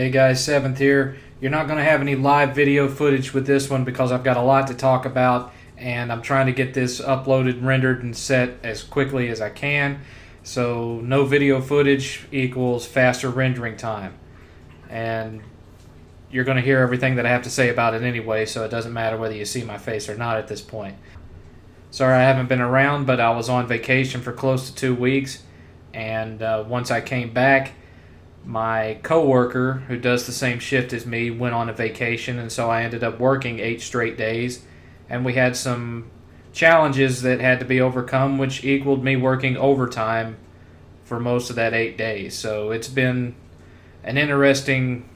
Hey guys, 7th here. You're not going to have any live video footage with this one because I've got a lot to talk about and I'm trying to get this uploaded, rendered, and set as quickly as I can. So no video footage equals faster rendering time. And you're going to hear everything that I have to say about it anyway, so it doesn't matter whether you see my face or not at this point. Sorry I haven't been around, but I was on vacation for close to 2 weeks, and once I came back, my coworker, who does the same shift as me, went on a vacation, and so I ended up working 8 straight days, and we had some challenges that had to be overcome, which equaled me working overtime for most of that 8 days. So it's been an interesting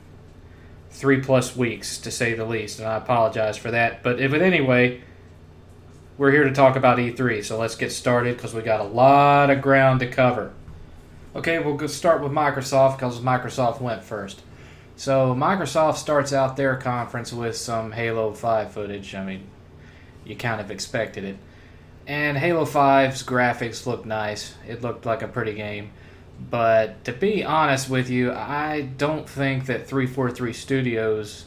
3+ weeks, to say the least, and I apologize for that. But anyway, we're here to talk about E3, so let's get started because we got a lot of ground to cover. Okay, we'll go start with Microsoft because Microsoft went first. So Microsoft starts out their conference with some Halo 5 footage. I mean, you kind of expected it. And Halo 5's graphics looked nice. It looked like a pretty game. But to be honest with you, I don't think that 343 Studios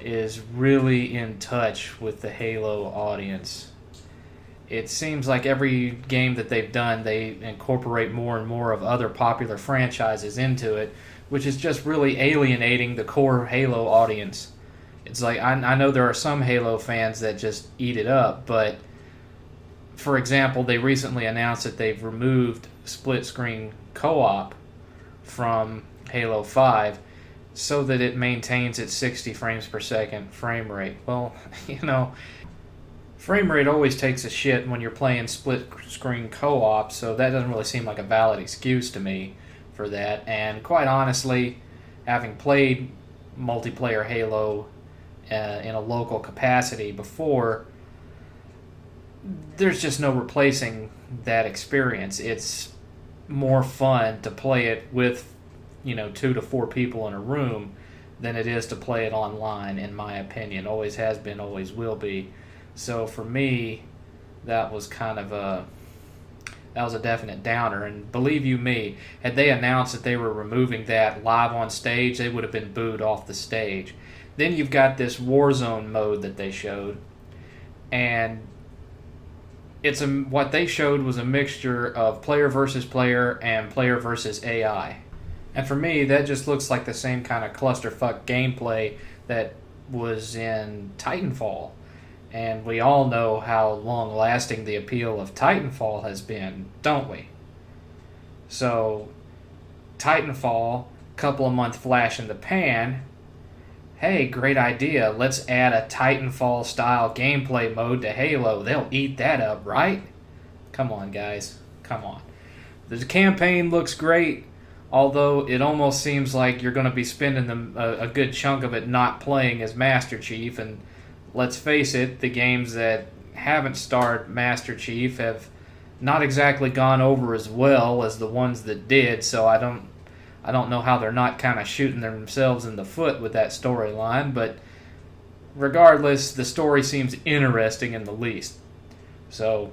is really in touch with the Halo audience. It seems like every game that they've done, they incorporate more and more of other popular franchises into it, which is just really alienating the core Halo audience. It's like, I know there are some Halo fans that just eat it up, but for example, they recently announced that they've removed split-screen co-op from Halo 5 so that it maintains its 60 frames per second frame rate. Well, frame rate always takes a shit when you're playing split-screen co-op, so that doesn't really seem like a valid excuse to me for that. And quite honestly, having played multiplayer Halo in a local capacity before, there's just no replacing that experience. It's more fun to play it with 2 to 4 people in a room than it is to play it online, in my opinion. Always has been, always will be. So for me, that was a definite downer. And believe you me, had they announced that they were removing that live on stage, they would have been booed off the stage. Then you've got this Warzone mode that they showed, and what they showed was a mixture of player versus player and player versus AI. And for me, that just looks like the same kind of clusterfuck gameplay that was in Titanfall. And we all know how long-lasting the appeal of Titanfall has been, don't we? So, Titanfall, couple of month flash in the pan. Hey, great idea. Let's add a Titanfall-style gameplay mode to Halo. They'll eat that up, right? Come on, guys. Come on. The campaign looks great, although it almost seems like you're going to be spending a good chunk of it not playing as Master Chief. And let's face it, the games that haven't starred Master Chief have not exactly gone over as well as the ones that did, so I don't know how they're not kind of shooting themselves in the foot with that storyline, but regardless, the story seems interesting in the least. So,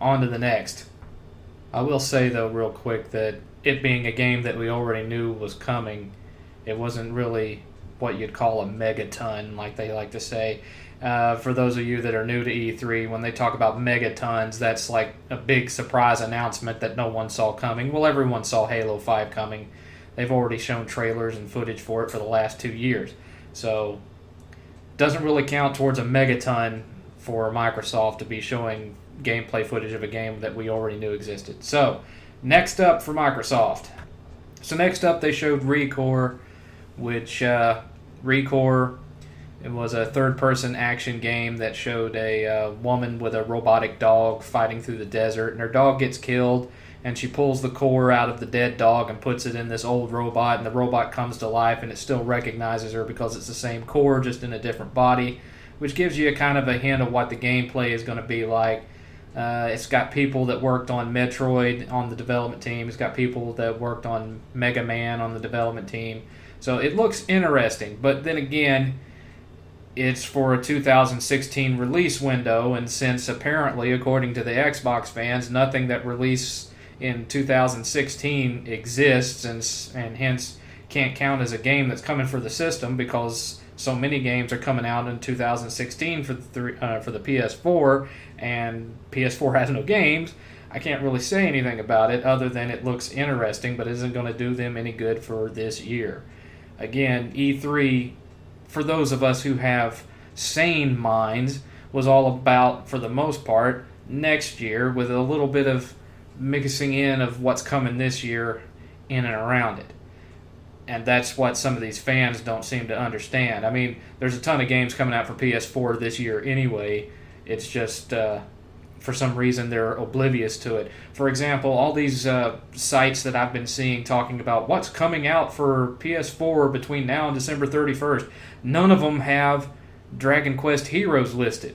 on to the next. I will say, though, real quick, that it being a game that we already knew was coming, it wasn't really what you'd call a megaton, like they like to say. For those of you that are new to E3, when they talk about megatons, that's like a big surprise announcement that no one saw coming. Well, everyone saw Halo 5 coming. They've already shown trailers and footage for it for the last 2 years. So, doesn't really count towards a megaton for Microsoft to be showing gameplay footage of a game that we already knew existed. So, next up for Microsoft. So next up they showed ReCore, which ReCore, it was a third-person action game that showed a woman with a robotic dog fighting through the desert, and her dog gets killed, and she pulls the core out of the dead dog and puts it in this old robot, and the robot comes to life, and it still recognizes her because it's the same core, just in a different body, which gives you a kind of a hint of what the gameplay is going to be like. It's got people that worked on Metroid on the development team. It's got people that worked on Mega Man on the development team. So it looks interesting, but then again, it's for a 2016 release window, and since apparently, according to the Xbox fans, nothing that released in 2016 exists, and hence can't count as a game that's coming for the system because so many games are coming out in 2016 for the PS4, and PS4 has no games. I can't really say anything about it other than it looks interesting, but isn't going to do them any good for this year. Again, E3, for those of us who have sane minds, was all about, for the most part, next year with a little bit of mixing in of what's coming this year in and around it. And that's what some of these fans don't seem to understand. I mean, there's a ton of games coming out for PS4 this year anyway. It's just, for some reason, they're oblivious to it. For example, all these sites that I've been seeing talking about what's coming out for PS4 between now and December 31st, none of them have Dragon Quest Heroes listed.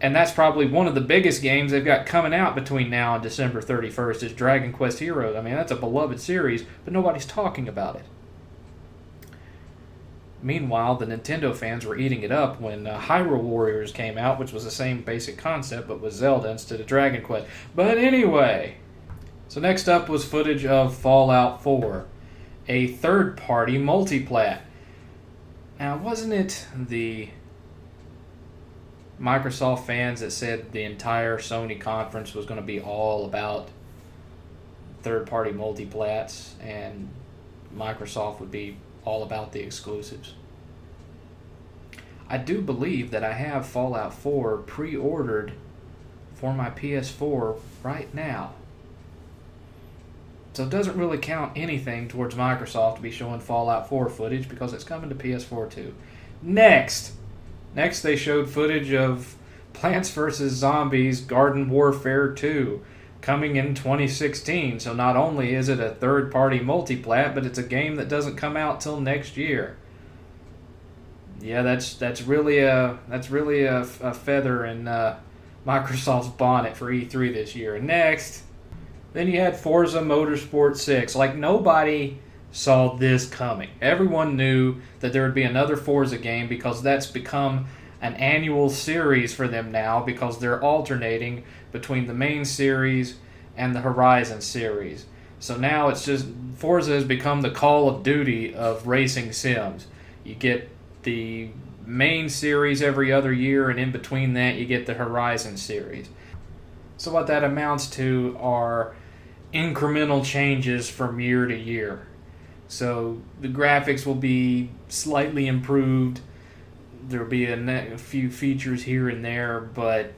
And that's probably one of the biggest games they've got coming out between now and December 31st is Dragon Quest Heroes. I mean, that's a beloved series, but nobody's talking about it. Meanwhile, the Nintendo fans were eating it up when Hyrule Warriors came out, which was the same basic concept, but with Zelda instead of Dragon Quest. But anyway, so next up was footage of Fallout 4, a third-party multiplat. Now, wasn't it the Microsoft fans that said the entire Sony conference was going to be all about third-party multiplats, and Microsoft would be all about the exclusives? I do believe that I have Fallout 4 pre-ordered for my PS4 right now. So it doesn't really count anything towards Microsoft to be showing Fallout 4 footage because it's coming to PS4 too. Next they showed footage of Plants vs. Zombies Garden Warfare 2 coming in 2016. So not only is it a third-party multiplat, but it's a game that doesn't come out till next year. Yeah, that's really a feather in Microsoft's bonnet for E3 this year. Next, then you had Forza Motorsport 6. Like, nobody saw this coming. Everyone knew that there would be another Forza game because that's become an annual series for them now because they're alternating between the main series and the Horizon series. So now it's just, Forza has become the Call of Duty of racing sims. You get the main series every other year, and in between that you get the Horizon series. So what that amounts to are incremental changes from year to year. So the graphics will be slightly improved. There'll be a few features here and there, but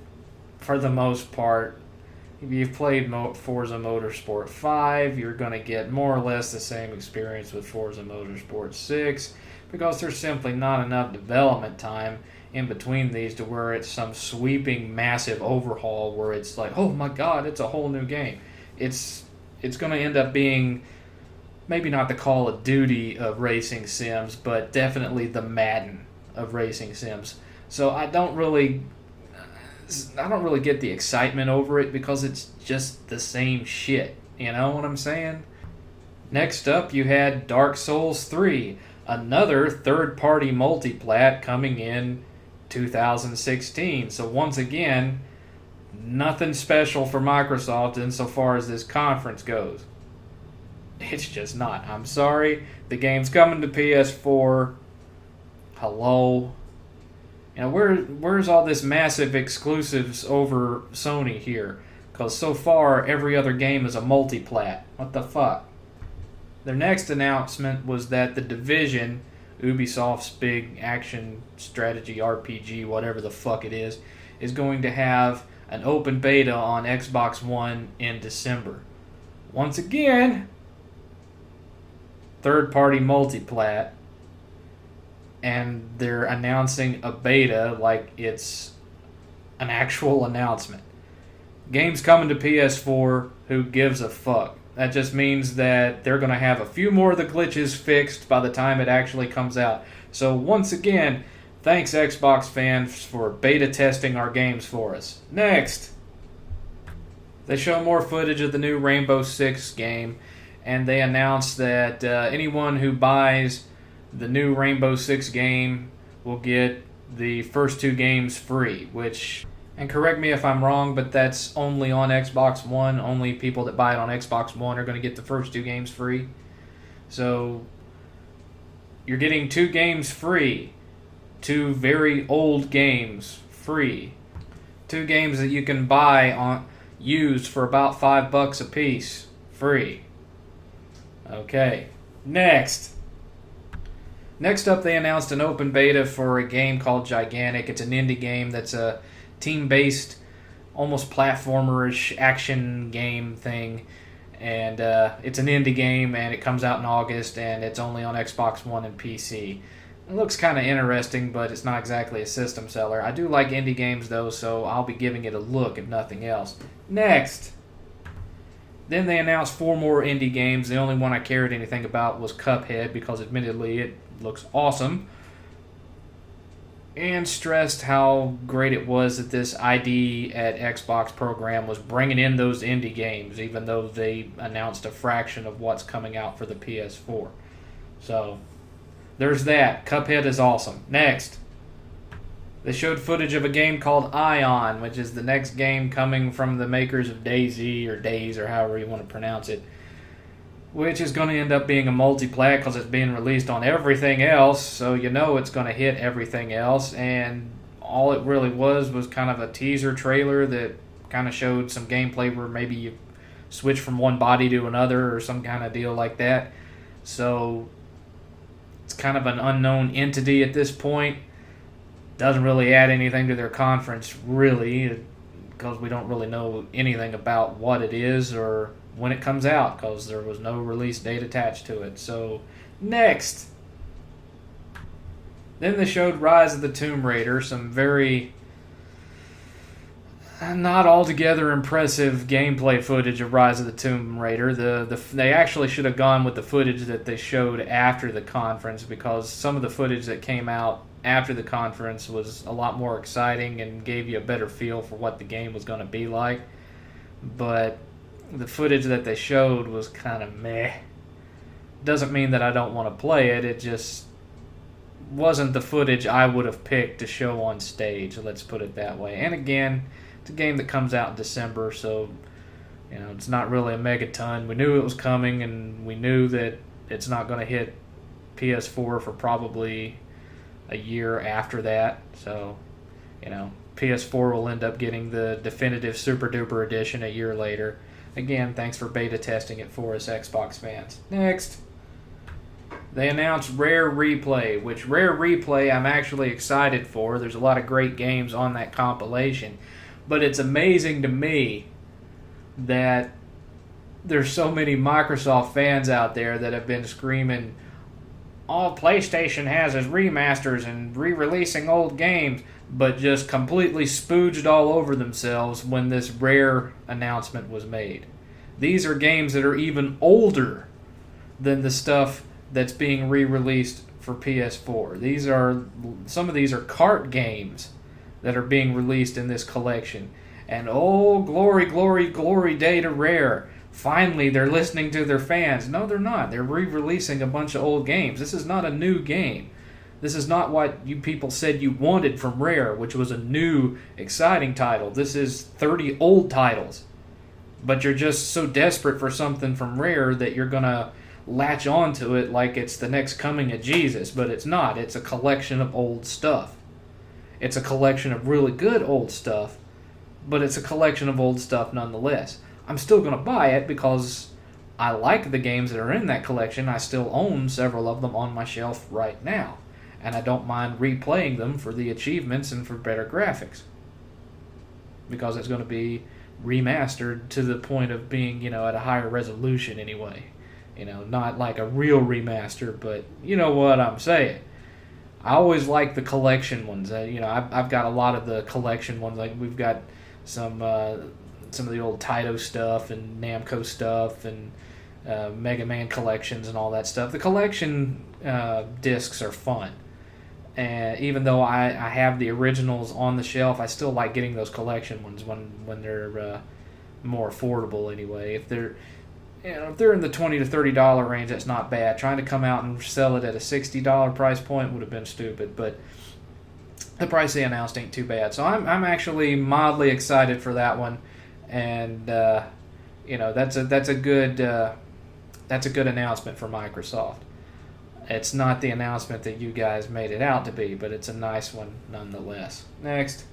for the most part, if you've played Forza Motorsport 5, you're going to get more or less the same experience with Forza Motorsport 6 because there's simply not enough development time in between these to where it's some sweeping, massive overhaul where it's like, oh my god, it's a whole new game. It's going to end up being maybe not the Call of Duty of racing sims, but definitely the Madden of racing sims. So I don't really get the excitement over it because it's just the same shit. You know what I'm saying? Next up, you had Dark Souls 3, another third-party multiplat coming in 2016. So once again, nothing special for Microsoft insofar as this conference goes. It's just not. I'm sorry. The game's coming to PS4. Hello. You know, where's all this massive exclusives over Sony here? Because so far, every other game is a multiplat. What the fuck? Their next announcement was that The Division, Ubisoft's big action strategy RPG, whatever the fuck it is going to have an open beta on Xbox One in December. Once again, third-party multiplat, and they're announcing a beta like it's an actual announcement. Game's coming to PS4, who gives a fuck? That just means that they're going to have a few more of the glitches fixed by the time it actually comes out. So once again, thanks Xbox fans for beta testing our games for us. Next, they show more footage of the new Rainbow Six game, and they announced that anyone who buys the new Rainbow Six game will get the first two games free, which, and correct me if I'm wrong, but that's only on Xbox One. Only people that buy it on Xbox One are going to get the first two games free. So You're getting 2 games free. 2 very old games free. 2 games that you can buy on used for about $5 a piece free. Okay. Next up, they announced an open beta for a game called Gigantic. It's an indie game that's a team-based, almost platformer-ish action game thing. And it's an indie game, and it comes out in August, and it's only on Xbox One and PC. It looks kind of interesting, but it's not exactly a system seller. I do like indie games, though, so I'll be giving it a look, if nothing else. Next. Then they announced 4 more indie games. The only one I cared anything about was Cuphead, because admittedly it looks awesome. And stressed how great it was that this ID at Xbox program was bringing in those indie games, even though they announced a fraction of what's coming out for the PS4. So, there's that. Cuphead is awesome. Next, they showed footage of a game called Ion, which is the next game coming from the makers of DayZ, or Days, or however you want to pronounce it, which is going to end up being a multi-plat because it's being released on everything else, so you know it's going to hit everything else. And all it really was kind of a teaser trailer that kind of showed some gameplay where maybe you switch from one body to another or some kind of deal like that. So it's kind of an unknown entity at this point. Doesn't really add anything to their conference, really, because we don't really know anything about what it is or when it comes out, because there was no release date attached to it. So, next. Then they showed Rise of the Tomb Raider, some very not altogether impressive gameplay footage of Rise of the Tomb Raider. They actually should have gone with the footage that they showed after the conference, because some of the footage that came out after the conference was a lot more exciting and gave you a better feel for what the game was going to be like. But the footage that they showed was kind of meh. Doesn't mean that I don't want to play it. It just wasn't the footage I would have picked to show on stage, let's put it that way. And again, it's a game that comes out in December, so it's not really a megaton. We knew it was coming, and we knew that it's not going to hit PS4 for probably a year after that. So, PS4 will end up getting the definitive Super Duper edition a year later. Again, thanks for beta testing it for us, Xbox fans. Next, they announced Rare Replay, which Rare Replay I'm actually excited for. There's a lot of great games on that compilation. But it's amazing to me that there's so many Microsoft fans out there that have been screaming, all PlayStation has is remasters and re-releasing old games, but just completely spooged all over themselves when this Rare announcement was made. These are games that are even older than the stuff that's being re-released for PS4. Some of these are cart games that are being released in this collection. And oh, glory, glory, glory day to Rare. Finally, they're listening to their fans. No, they're not. They're re-releasing a bunch of old games. This is not a new game. This is not what you people said you wanted from Rare, which was a new, exciting title. This is 30 old titles. But you're just so desperate for something from Rare that you're going to latch onto it like it's the next coming of Jesus. But it's not. It's a collection of old stuff. It's a collection of really good old stuff, but it's a collection of old stuff nonetheless. I'm still going to buy it because I like the games that are in that collection. I still own several of them on my shelf right now, and I don't mind replaying them for the achievements and for better graphics, because it's going to be remastered to the point of being, at a higher resolution anyway. Not like a real remaster, but you know what I'm saying. I always like the collection ones. I've got a lot of the collection ones. Like we've got some of the old Taito stuff and Namco stuff and Mega Man collections and all that stuff. The collection discs are fun. And even though I have the originals on the shelf, I still like getting those collection ones when they're more affordable anyway. If they're in the $20 to $30 range, that's not bad. Trying to come out and sell it at a $60 price point would have been stupid, but the price they announced ain't too bad. So I'm actually mildly excited for that one, and that's a good announcement for Microsoft. It's not the announcement that you guys made it out to be, but it's a nice one nonetheless. Next.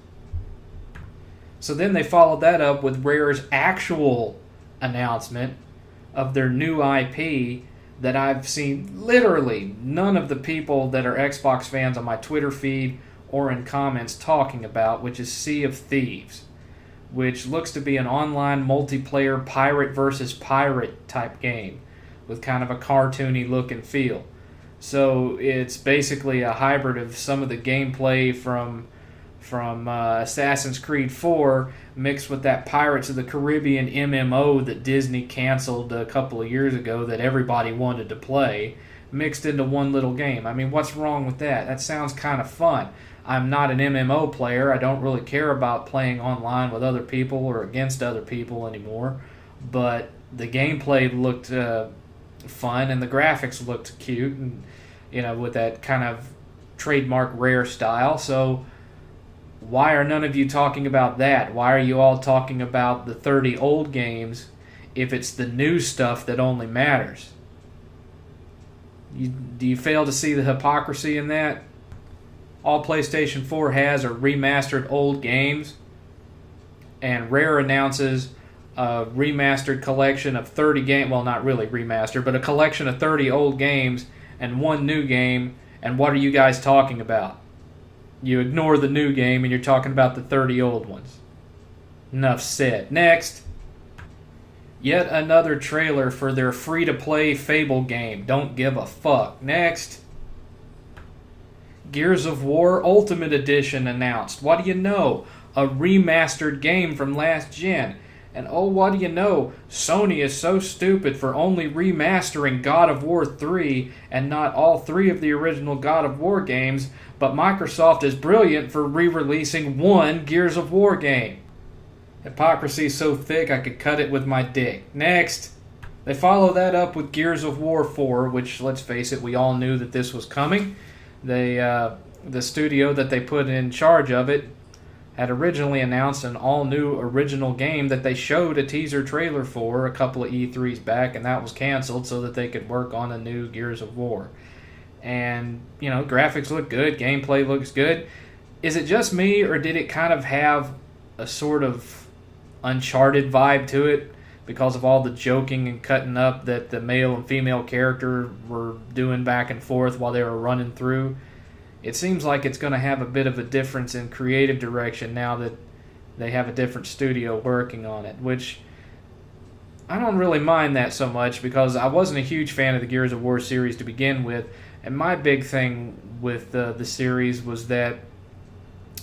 So then they followed that up with Rare's actual announcement of their new IP that I've seen literally none of the people that are Xbox fans on my Twitter feed or in comments talking about, which is Sea of Thieves, which looks to be an online multiplayer pirate versus pirate type game with kind of a cartoony look and feel. So it's basically a hybrid of some of the gameplay from Assassin's Creed 4 mixed with that Pirates of the Caribbean MMO that Disney canceled a couple of years ago that everybody wanted to play, mixed into one little game. I mean, what's wrong with that? That sounds kind of fun. I'm not an MMO player. I don't really care about playing online with other people or against other people anymore, but the gameplay looked fun and the graphics looked cute, and with that kind of trademark Rare style. So why are none of you talking about that? Why are you all talking about the 30 old games if it's the new stuff that only matters? Do you fail to see the hypocrisy in that? All PlayStation 4 has are remastered old games, and Rare announces a remastered collection of 30 games. Well, not really remastered, but a collection of 30 old games and one new game, and what are you guys talking about? You ignore the new game and you're talking about the 30 old ones. Enough said. Next. Yet another trailer for their free-to-play Fable game. Don't give a fuck. Next. Gears of War Ultimate Edition announced. What do you know? A remastered game from last gen. And oh, what do you know? Sony is so stupid for only remastering God of War 3 and not all 3 of the original God of War games, but Microsoft is brilliant for re-releasing one Gears of War game. Hypocrisy so thick I could cut it with my dick. Next. They follow that up with Gears of War 4, which, let's face it, we all knew that this was coming. The studio that they put in charge of it had originally announced an all-new original game that they showed a teaser trailer for a couple of E3s back, and that was canceled so that they could work on a new Gears of War. And, graphics look good, gameplay looks good. Is it just me, or did it kind of have a sort of Uncharted vibe to it because of all the joking and cutting up that the male and female character were doing back and forth while they were running through? It seems like it's going to have a bit of a difference in creative direction now that they have a different studio working on it, which I don't really mind that so much because I wasn't a huge fan of the Gears of War series to begin with, and my big thing with the series was that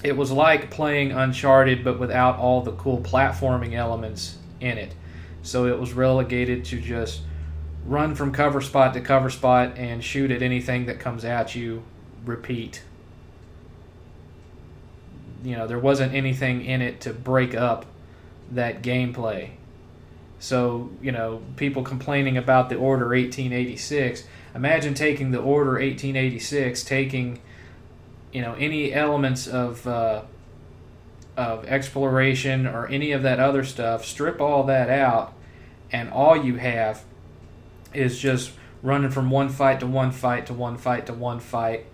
it was like playing Uncharted but without all the cool platforming elements in it. So it was relegated to just run from cover spot to cover spot and shoot at anything that comes at you. Repeat. There wasn't anything in it to break up that gameplay. So, people complaining about the Order 1886. Imagine taking the Order 1886, taking, any elements of exploration or any of that other stuff, strip all that out, and all you have is just running from one fight to one fight to one fight to one fight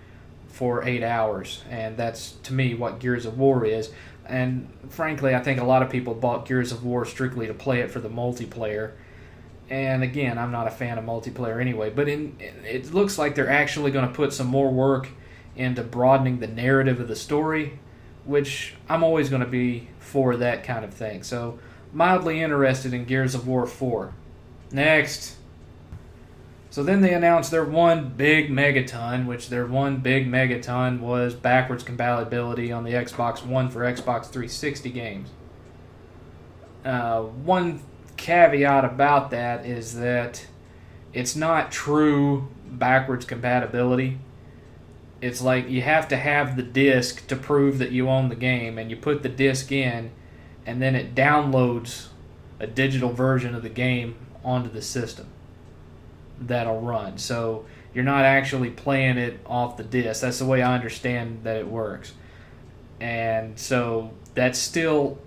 for 8 hours. And that's, to me, what Gears of War is. And frankly, I think a lot of people bought Gears of War strictly to play it for the multiplayer. And again, I'm not a fan of multiplayer anyway, but it looks like they're actually going to put some more work into broadening the narrative of the story, which I'm always going to be for that kind of thing. So, mildly interested in Gears of War 4. Next. So then they announced their one big megaton, which their one big megaton was backwards compatibility on the Xbox One for Xbox 360 games. One caveat about that is that it's not true backwards compatibility. It's like you have to have the disc to prove that you own the game, and you put the disc in, and then it downloads a digital version of the game onto the system that'll run. So you're not actually playing it off the disc. That's the way I understand that it works. And so that's still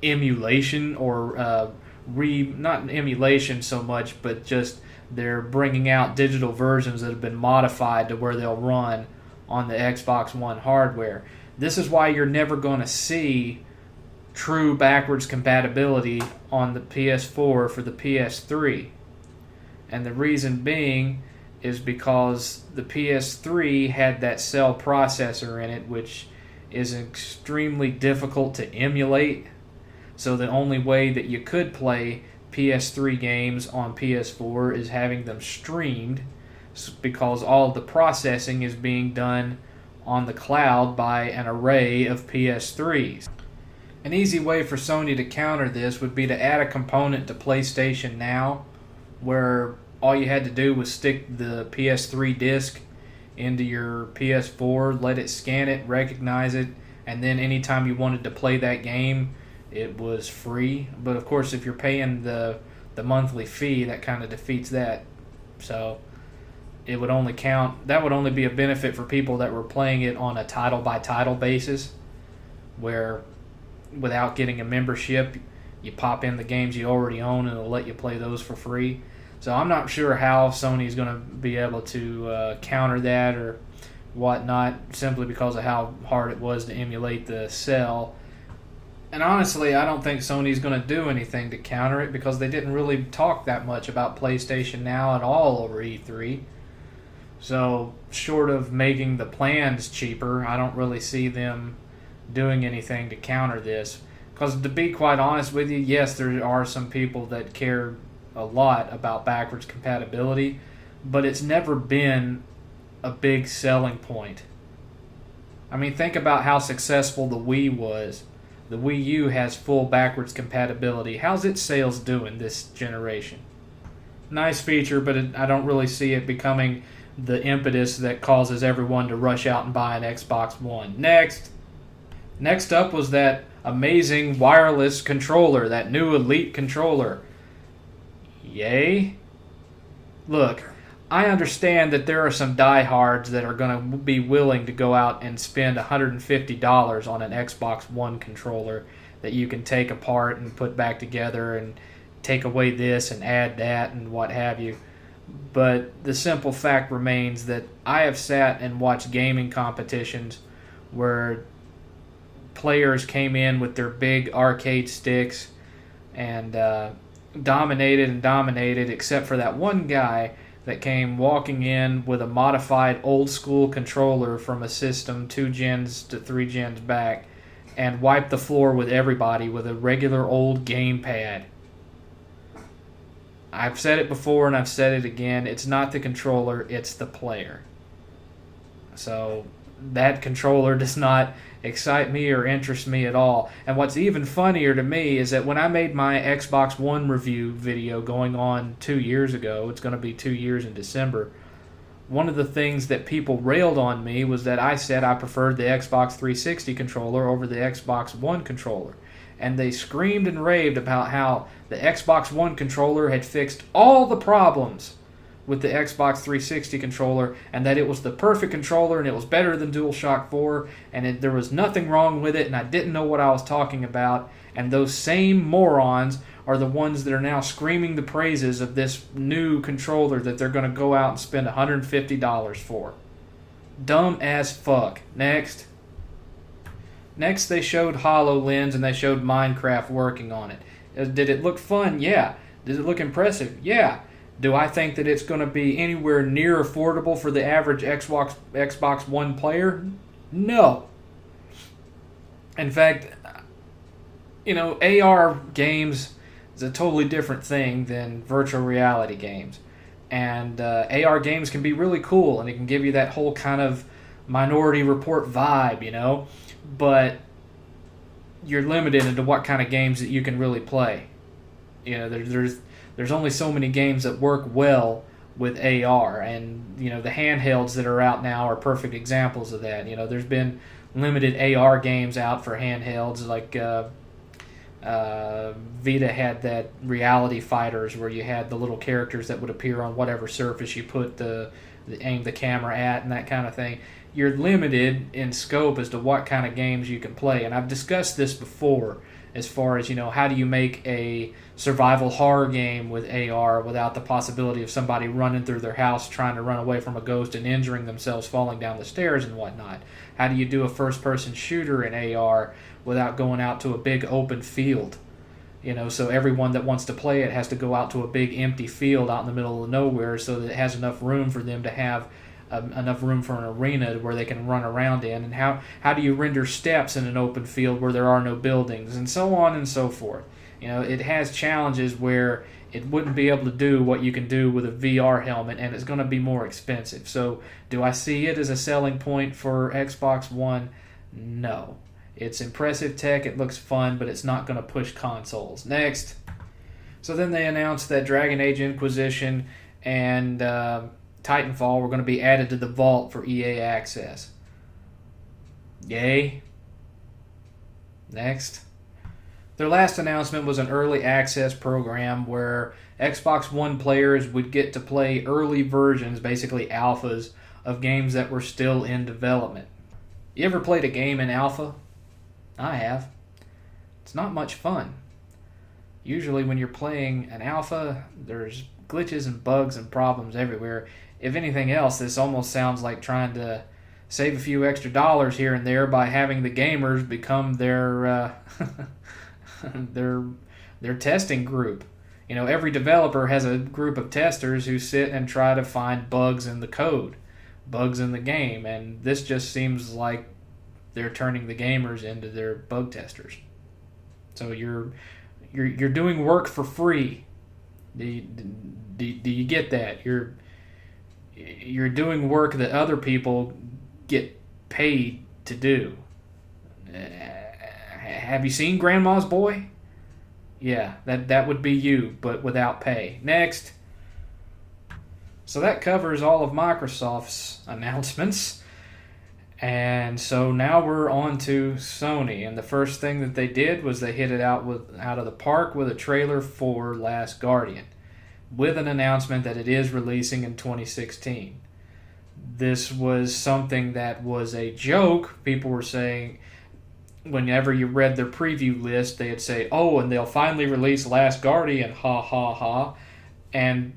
emulation, or not emulation so much, but just they're bringing out digital versions that have been modified to where they'll run on the Xbox One hardware. This is why you're never going to see true backwards compatibility on the PS4 for the PS3. And the reason being is because the PS3 had that cell processor in it, which is extremely difficult to emulate. So the only way that you could play PS3 games on PS4 is having them streamed, because all of the processing is being done on the cloud by an array of PS3s. An easy way for Sony to counter this would be to add a component to PlayStation Now where all you had to do was stick the PS3 disc into your PS4, let it scan it, recognize it, and then anytime you wanted to play that game, it was free. But of course, if you're paying the monthly fee, that kind of defeats that. So it would only count, that would only be a benefit for people that were playing it on a title by title basis, where without getting a membership, you pop in the games you already own and it'll let you play those for free. So I'm not sure how Sony's going to be able to counter that or whatnot, simply because of how hard it was to emulate the cell. And honestly, I don't think Sony's going to do anything to counter it, because they didn't really talk that much about PlayStation Now at all over E3. So short of making the plans cheaper, I don't really see them doing anything to counter this. Because to be quite honest with you, yes, there are some people that care a lot about backwards compatibility, but it's never been a big selling point. I mean, think about how successful the Wii was. The Wii U has full backwards compatibility. How's its sales doing this generation? Nice feature, but I don't really see it becoming the impetus that causes everyone to rush out and buy an Xbox One. Next up was that amazing wireless controller, that new Elite controller. Yay? Look, I understand that there are some diehards that are going to be willing to go out and spend $150 on an Xbox One controller that you can take apart and put back together and take away this and add that and what have you. But the simple fact remains that I have sat and watched gaming competitions where players came in with their big arcade sticks and dominated, except for that one guy that came walking in with a modified old school controller from a system 2 gens to 3 gens back and wiped the floor with everybody with a regular old gamepad. I've said it before and I've said it again, it's not the controller, it's the player. So that controller does not excite me or interest me at all. And what's even funnier to me is that when I made my Xbox One review video going on 2 years ago, it's going to be 2 years in December, one of the things that people railed on me was that I said I preferred the Xbox 360 controller over the Xbox One controller. And they screamed and raved about how the Xbox One controller had fixed all the problems with the Xbox 360 controller, and that it was the perfect controller and it was better than DualShock 4, and there was nothing wrong with it, and I didn't know what I was talking about. And those same morons are the ones that are now screaming the praises of this new controller that they're going to go out and spend $150 for. Dumb as fuck. Next, they showed HoloLens and they showed Minecraft working on it. Did it look fun? Yeah. Did it look impressive? Yeah. Do I think that it's going to be anywhere near affordable for the average Xbox One player? No. In fact, AR games is a totally different thing than virtual reality games. And AR games can be really cool, and it can give you that whole kind of Minority Report vibe, But you're limited into what kind of games that you can really play. There's only so many games that work well with AR, and the handhelds that are out now are perfect examples of that. There's been limited AR games out for handhelds, like Vita had that Reality Fighters, where you had the little characters that would appear on whatever surface you put aim the camera at, and that kind of thing. you're limited in scope as to what kind of games you can play. And I've discussed this before as far as, how do you make a survival horror game with AR without the possibility of somebody running through their house trying to run away from a ghost and injuring themselves falling down the stairs and whatnot? How do you do a first-person shooter in AR without going out to a big open field? So everyone that wants to play it has to go out to a big empty field out in the middle of nowhere so that it has enough room for them to have enough room for an arena where they can run around in. And how do you render steps in an open field where there are no buildings, and so on and so forth. It has challenges where it wouldn't be able to do what you can do with a VR helmet, and it's going to be more expensive. So do I see it as a selling point for Xbox One? No. It's impressive tech, it looks fun, but it's not going to push consoles. Next. So then they announced that Dragon Age Inquisition and Titanfall were going to be added to the vault for EA Access. Yay. Next. Their last announcement was an early access program where Xbox One players would get to play early versions, basically alphas, of games that were still in development. You ever played a game in alpha? I have. It's not much fun. Usually when you're playing an alpha, there's glitches and bugs and problems everywhere. If anything else, this almost sounds like trying to save a few extra dollars here and there by having the gamers become their their testing group. Every developer has a group of testers who sit and try to find bugs in the code, bugs in the game, and this just seems like they're turning the gamers into their bug testers. So you're doing work for free. Do you get that? You're doing work that other people get paid to do. Have you seen Grandma's Boy? Yeah, that would be you, but without pay. Next. So that covers all of Microsoft's announcements. And so now we're on to Sony. And the first thing that they did was they hit it out of the park with a trailer for Last Guardian, with an announcement that it is releasing in 2016. This was something that was a joke. People were saying, whenever you read their preview list, they'd say, oh, and they'll finally release Last Guardian, ha ha ha. And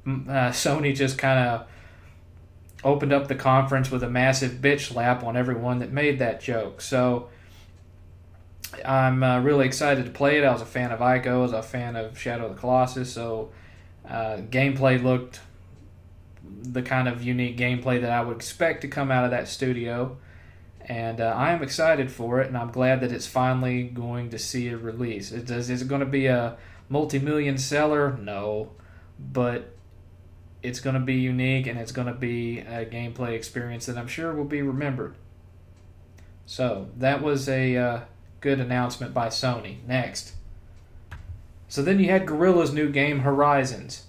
Sony just kind of opened up the conference with a massive bitch slap on everyone that made that joke. So I'm really excited to play it. I was a fan of Ico. I was a fan of Shadow of the Colossus. So gameplay looked the kind of unique gameplay that I would expect to come out of that studio. And I am excited for it, and I'm glad that it's finally going to see a release. Is it going to be a multi-million seller? No. But it's going to be unique, and it's going to be a gameplay experience that I'm sure will be remembered. So that was a good announcement by Sony. Next. So then you had Guerrilla's new game, Horizons.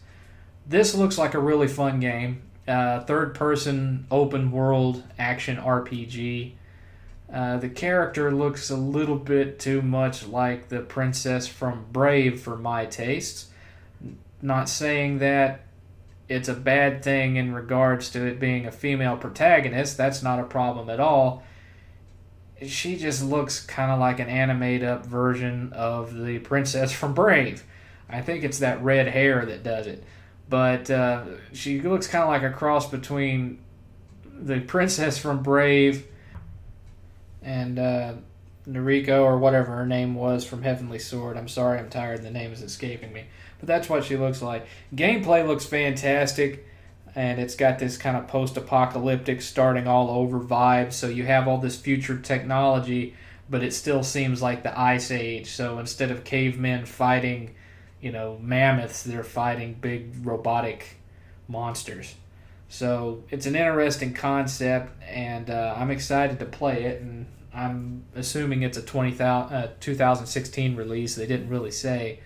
This looks like a really fun game. Third-person, open-world action RPG. The character looks a little bit too much like the princess from Brave for my tastes. Not saying that it's a bad thing in regards to it being a female protagonist. That's not a problem at all. She just looks kind of like an animated-up version of the princess from Brave. I think it's that red hair that does it. But she looks kind of like a cross between the princess from Brave and Noriko, or whatever her name was, from Heavenly Sword. I'm sorry, I'm tired, the name is escaping me. But that's what she looks like. Gameplay looks fantastic, and it's got this kind of post-apocalyptic starting all over vibe. So you have all this future technology, but it still seems like the Ice Age. So instead of cavemen fighting, mammoths, they're fighting big robotic monsters. So it's an interesting concept, and I'm excited to play it, and I'm assuming it's a 2016 release. They didn't really say,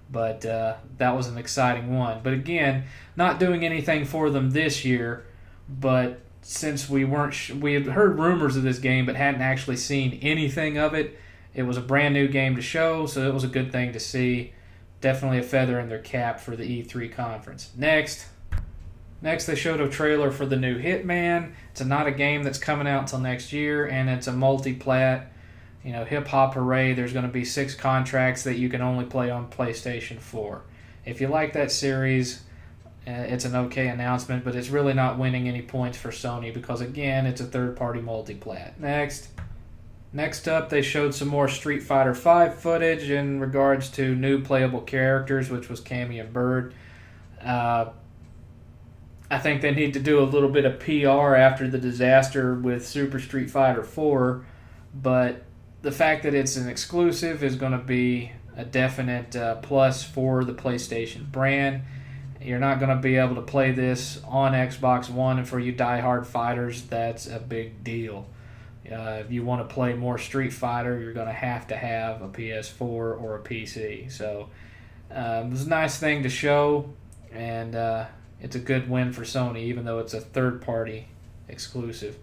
but that was an exciting one. But again, not doing anything for them this year, but since we had heard rumors of this game but hadn't actually seen anything of it, it was a brand new game to show, so it was a good thing to see. Definitely a feather in their cap for the E3 conference. Next. Next, they showed a trailer for the new Hitman. It's not a game that's coming out until next year, and it's a multi-plat. Hip Hop Hooray, there's going to be 6 contracts that you can only play on PlayStation 4. If you like that series, it's an okay announcement, but it's really not winning any points for Sony because, again, it's a third-party multi-plat. Next up, they showed some more Street Fighter V footage in regards to new playable characters, which was Cammy and Bird. I think they need to do a little bit of PR after the disaster with Super Street Fighter 4, but the fact that it's an exclusive is going to be a definite plus for the PlayStation brand. You're not going to be able to play this on Xbox One, and for you diehard fighters, that's a big deal. If you want to play more Street Fighter, you're going to have a PS4 or a PC. So it was a nice thing to show, and it's a good win for Sony, even though it's a third-party exclusive.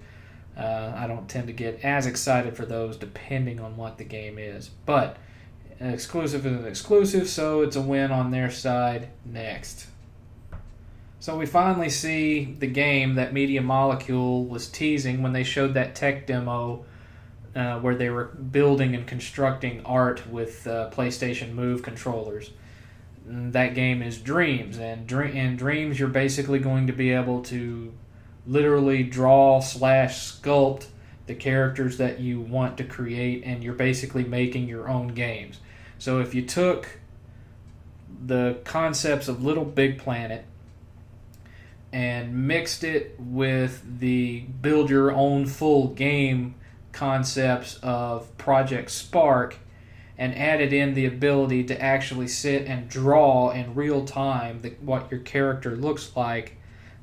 I don't tend to get as excited for those depending on what the game is. But an exclusive is an exclusive, so it's a win on their side. Next. So we finally see the game that Media Molecule was teasing when they showed that tech demo where they were building and constructing art with PlayStation Move controllers. That game is Dreams, and in Dreams you're basically going to be able to literally draw/sculpt the characters that you want to create, and you're basically making your own games. So if you took the concepts of Little Big Planet and mixed it with the build your own full game concepts of Project Spark and added in the ability to actually sit and draw in real time what your character looks like,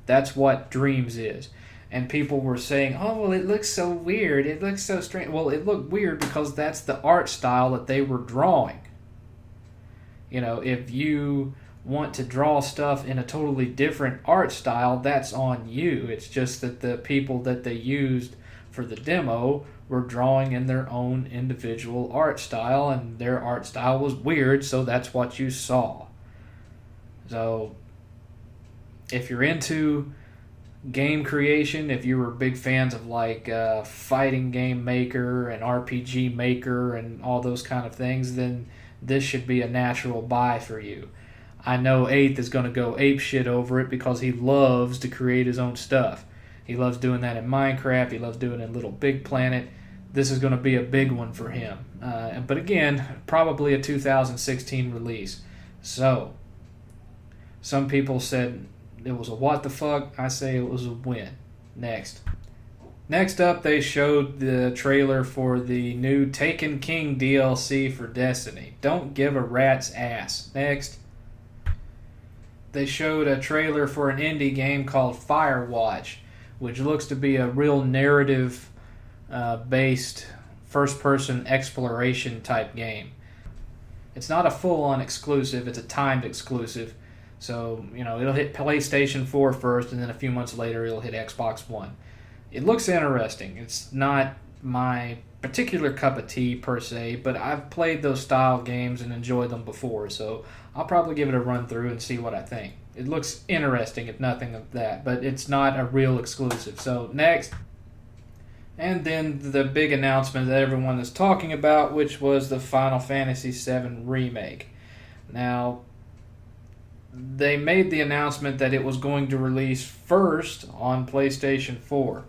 that's what Dreams is. And people were saying, oh, well, it looks so weird, it looks so strange. Well, it looked weird because that's the art style that they were drawing. If you want to draw stuff in a totally different art style, that's on you. It's just that the people that they used for the demo were drawing in their own individual art style, and their art style was weird, so that's what you saw. So if you're into game creation, if you were big fans of like Fighting Game Maker and RPG Maker and all those kind of things, then this should be a natural buy for you. I know 8th is going to go ape shit over it because he loves to create his own stuff. He loves doing that in Minecraft. He loves doing it in Little Big Planet. This is going to be a big one for him. But again, probably a 2016 release. So, some people said it was a what the fuck. I say it was a win. Next up, they showed the trailer for the new Taken King DLC for Destiny. Don't give a rat's ass. Next. They showed a trailer for an indie game called Firewatch, which looks to be a real narrative-based first-person exploration type game. It's not a full-on exclusive, it's a timed exclusive. So, it'll hit PlayStation 4 first, and then a few months later it'll hit Xbox One. It looks interesting. It's not my particular cup of tea per se, but I've played those style games and enjoyed them before, so I'll probably give it a run through and see what I think. It looks interesting, if nothing of that, but it's not a real exclusive. So next, and then the big announcement that everyone is talking about, which was the Final Fantasy VII Remake. Now, they made the announcement that it was going to release first on PlayStation 4.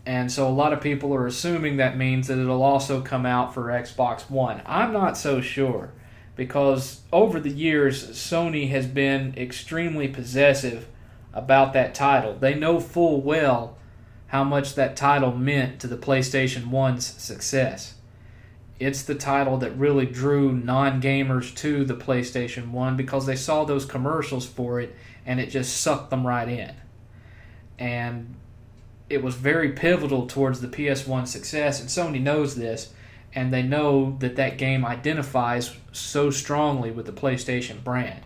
And so a lot of people are assuming that means that it'll also come out for Xbox One. I'm not so sure, because over the years, Sony has been extremely possessive about that title. They know full well how much that title meant to the PlayStation 1's success. It's the title that really drew non-gamers to the PlayStation 1 because they saw those commercials for it and it just sucked them right in. And it was very pivotal towards the PS1 success, and Sony knows this, and they know that that game identifies so strongly with the PlayStation brand.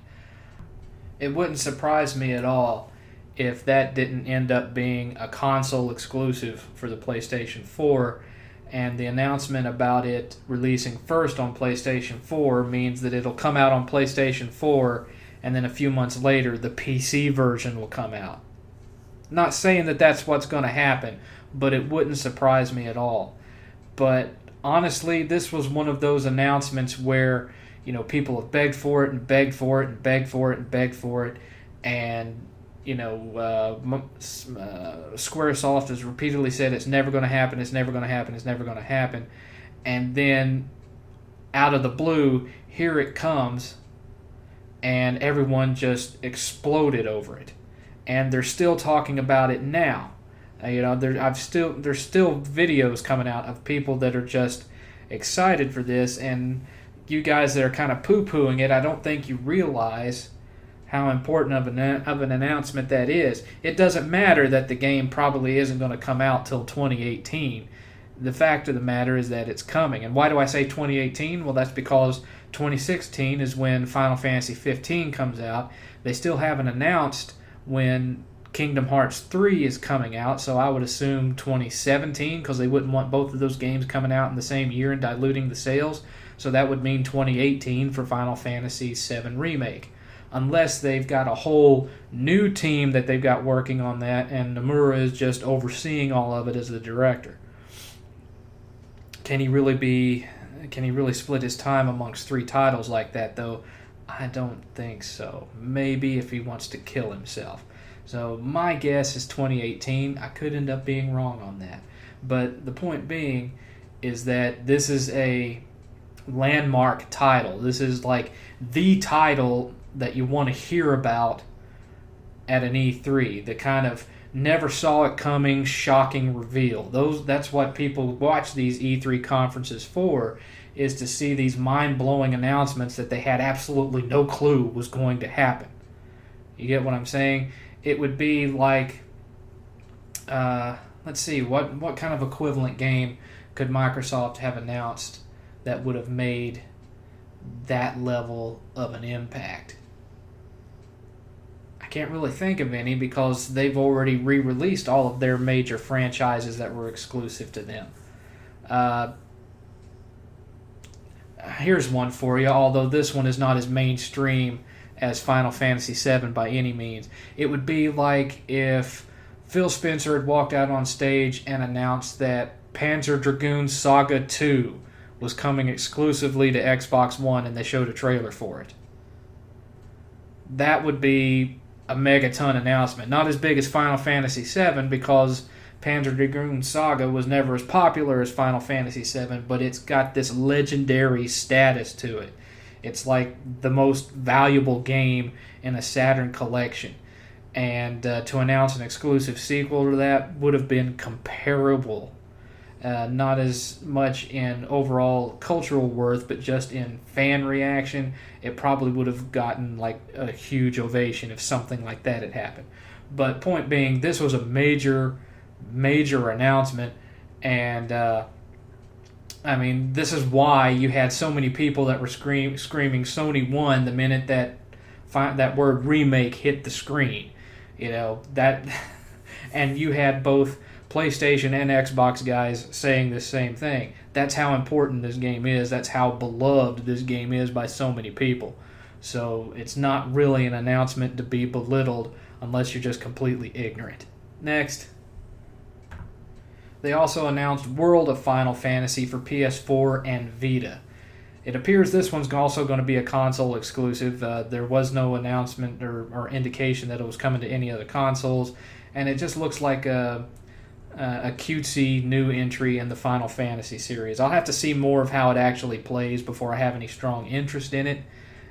It wouldn't surprise me at all if that didn't end up being a console exclusive for the PlayStation 4, and the announcement about it releasing first on PlayStation 4 means that it'll come out on PlayStation 4 and then a few months later the PC version will come out. Not saying that that's what's going to happen, but it wouldn't surprise me at all. But honestly, this was one of those announcements where, people have begged for it and begged for it and begged for it and begged for it, and Squaresoft has repeatedly said it's never going to happen, it's never going to happen, it's never going to happen, and then out of the blue, here it comes, and everyone just exploded over it. And they're still talking about it now. There's still videos coming out of people that are just excited for this, and you guys that are kind of poo-pooing it, I don't think you realize how important of an announcement that is. It doesn't matter that the game probably isn't going to come out till 2018. The fact of the matter is that it's coming. And why do I say 2018? Well, that's because 2016 is when Final Fantasy 15 comes out. They still haven't announced when Kingdom Hearts 3 is coming out, so I would assume 2017, because they wouldn't want both of those games coming out in the same year and diluting the sales. So that would mean 2018 for Final Fantasy 7 Remake. Unless they've got a whole new team that they've got working on that, and Nomura is just overseeing all of it as the director. Can he really split his time amongst 3 titles like that, though? I don't think so. Maybe if he wants to kill himself. So my guess is 2018. I could end up being wrong on that. But the point being is that this is a landmark title. This is like the title that you want to hear about at an E3. The kind of never saw it coming, shocking reveal. That's what people watch these E3 conferences for, is to see these mind-blowing announcements that they had absolutely no clue was going to happen. You get what I'm saying? It would be like, let's see, what kind of equivalent game could Microsoft have announced that would have made that level of an impact? I can't really think of any, because they've already re-released all of their major franchises that were exclusive to them. Here's one for you, although this one is not as mainstream as Final Fantasy VII by any means. It would be like if Phil Spencer had walked out on stage and announced that Panzer Dragoon Saga 2 was coming exclusively to Xbox One, and they showed a trailer for it. That would be a megaton announcement. Not as big as Final Fantasy VII, because Panzer Dragoon Saga was never as popular as Final Fantasy VII, but it's got this legendary status to it. It's like the most valuable game in a Saturn collection. And to announce an exclusive sequel to that would have been comparable. Not as much in overall cultural worth, but just in fan reaction. It probably would have gotten like a huge ovation if something like that had happened. But point being, this was a major announcement, and this is why you had so many people that were screaming Sony won the minute that word remake hit the screen. That, and you had both PlayStation and Xbox guys saying the same thing. That's how important this game is. That's how beloved this game is by so many people. So it's not really an announcement to be belittled unless you're just completely ignorant. Next. They also announced World of Final Fantasy for PS4 and Vita. It appears this one's also going to be a console exclusive. There was no announcement or indication that it was coming to any other consoles, and it just looks like a cutesy new entry in the Final Fantasy series. I'll have to see more of how it actually plays before I have any strong interest in it,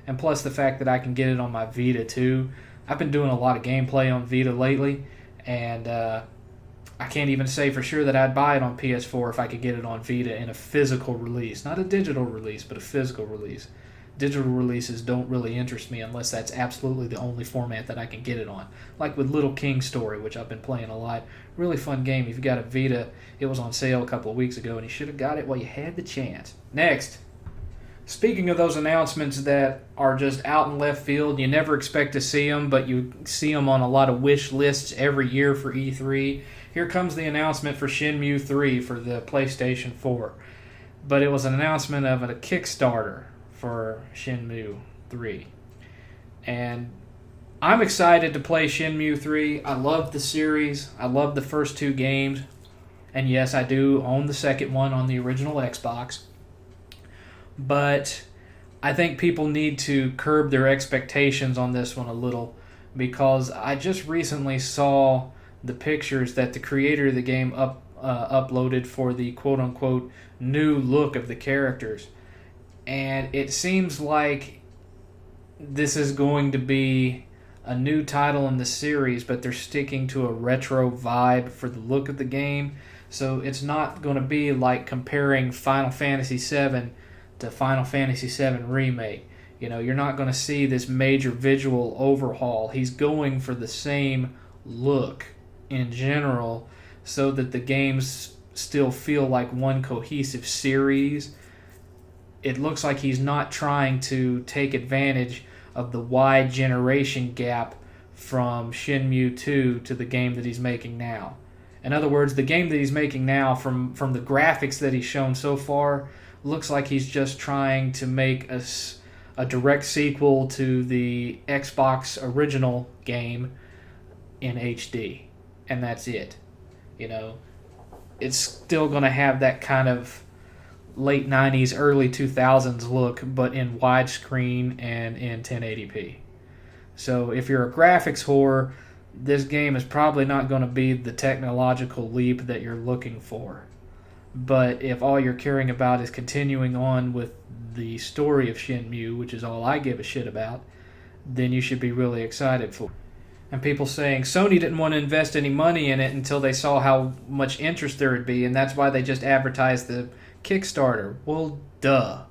and plus the fact that I can get it on my Vita too. I've been doing a lot of gameplay on Vita lately, and I can't even say for sure that I'd buy it on PS4 if I could get it on Vita in a physical release. Not a digital release, but a physical release. Digital releases don't really interest me unless that's absolutely the only format that I can get it on. Like with Little King's Story, which I've been playing a lot. Really fun game. If you got a Vita, it was on sale a couple of weeks ago, and you should have got it while you had the chance. Next. Speaking of those announcements that are just out in left field, you never expect to see them, but you see them on a lot of wish lists every year for E3. Here comes the announcement for Shenmue 3 for the PlayStation 4. But it was an announcement of a Kickstarter for Shenmue 3. And I'm excited to play Shenmue 3. I love the series. I love the first two games. And yes, I do own the second one on the original Xbox. But I think people need to curb their expectations on this one a little, because I just recently saw the pictures that the creator of the game uploaded for the quote-unquote new look of the characters. And it seems like this is going to be a new title in the series, but they're sticking to a retro vibe for the look of the game. So it's not going to be like comparing Final Fantasy VII to Final Fantasy VII Remake. You know, you're not going to see this major visual overhaul. He's going for the same look in general so that the games still feel like one cohesive series. It looks like he's not trying to take advantage of the wide generation gap from Shenmue 2 to the game that he's making now. In other words, the game that he's making now, from the graphics that he's shown so far, looks like he's just trying to make a direct sequel to the Xbox original game in HD. And that's it. You know, it's still going to have that kind of late 90s, early 2000s look, but in widescreen and in 1080p. So if you're a graphics whore, this game is probably not going to be the technological leap that you're looking for. But if all you're caring about is continuing on with the story of Shenmue, which is all I give a shit about, then you should be really excited for it. And people saying Sony didn't want to invest any money in it until they saw how much interest there would be, and that's why they just advertised the Kickstarter. Well, duh.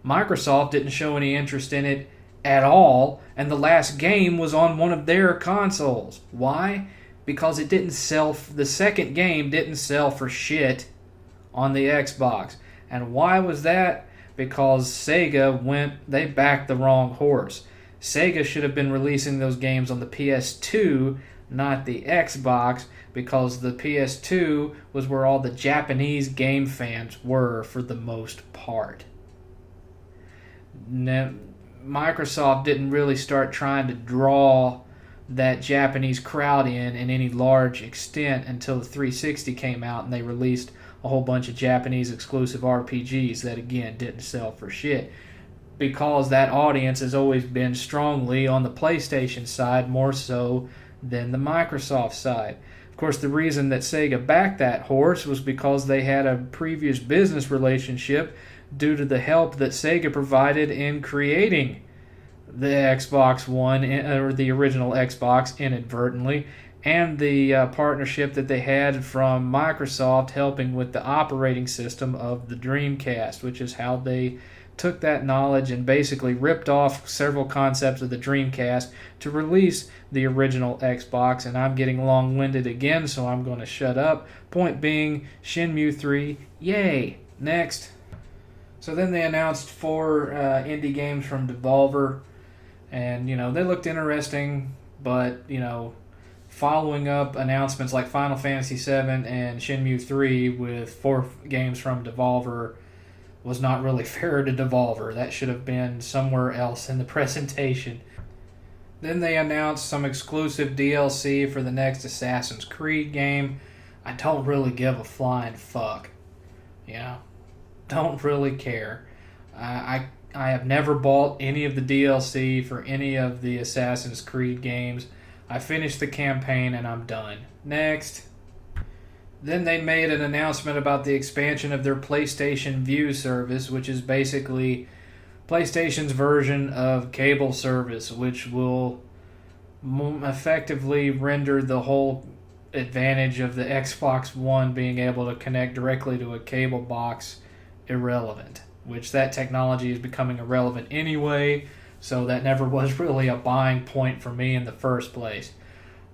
Microsoft didn't show any interest in it at all, and the last game was on one of their consoles. Why? Because it didn't sell. The second game didn't sell for shit on the Xbox. And why was that? Because Sega they backed the wrong horse. Sega should have been releasing those games on the PS2, not the Xbox, because the PS2 was where all the Japanese game fans were for the most part. Now, Microsoft didn't really start trying to draw that Japanese crowd in any large extent until the 360 came out and they released a whole bunch of Japanese exclusive RPGs that, again, didn't sell for shit. Because that audience has always been strongly on the PlayStation side more so than the Microsoft side. Of course, the reason that Sega backed that horse was because they had a previous business relationship due to the help that Sega provided in creating the Xbox One, or the original Xbox, inadvertently, and the partnership that they had from Microsoft helping with the operating system of the Dreamcast, which is how they took that knowledge and basically ripped off several concepts of the Dreamcast to release the original Xbox. And I'm getting long-winded again, so I'm going to shut up. Point being, Shenmue 3, yay! Next. So then they announced 4 indie games from Devolver, and, you know, they looked interesting, but, you know, following up announcements like Final Fantasy VII and Shenmue 3 with 4 games from Devolver was not really fair to Devolver. That should have been somewhere else in the presentation. Then they announced some exclusive DLC for the next Assassin's Creed game. I don't really give a flying fuck. You know, don't really care. I have never bought any of the DLC for any of the Assassin's Creed games. I finished the campaign and I'm done. Next. Then they made an announcement about the expansion of their PlayStation Vue service, which is basically PlayStation's version of cable service, which will effectively render the whole advantage of the Xbox One being able to connect directly to a cable box irrelevant, which that technology is becoming irrelevant anyway, so that never was really a buying point for me in the first place.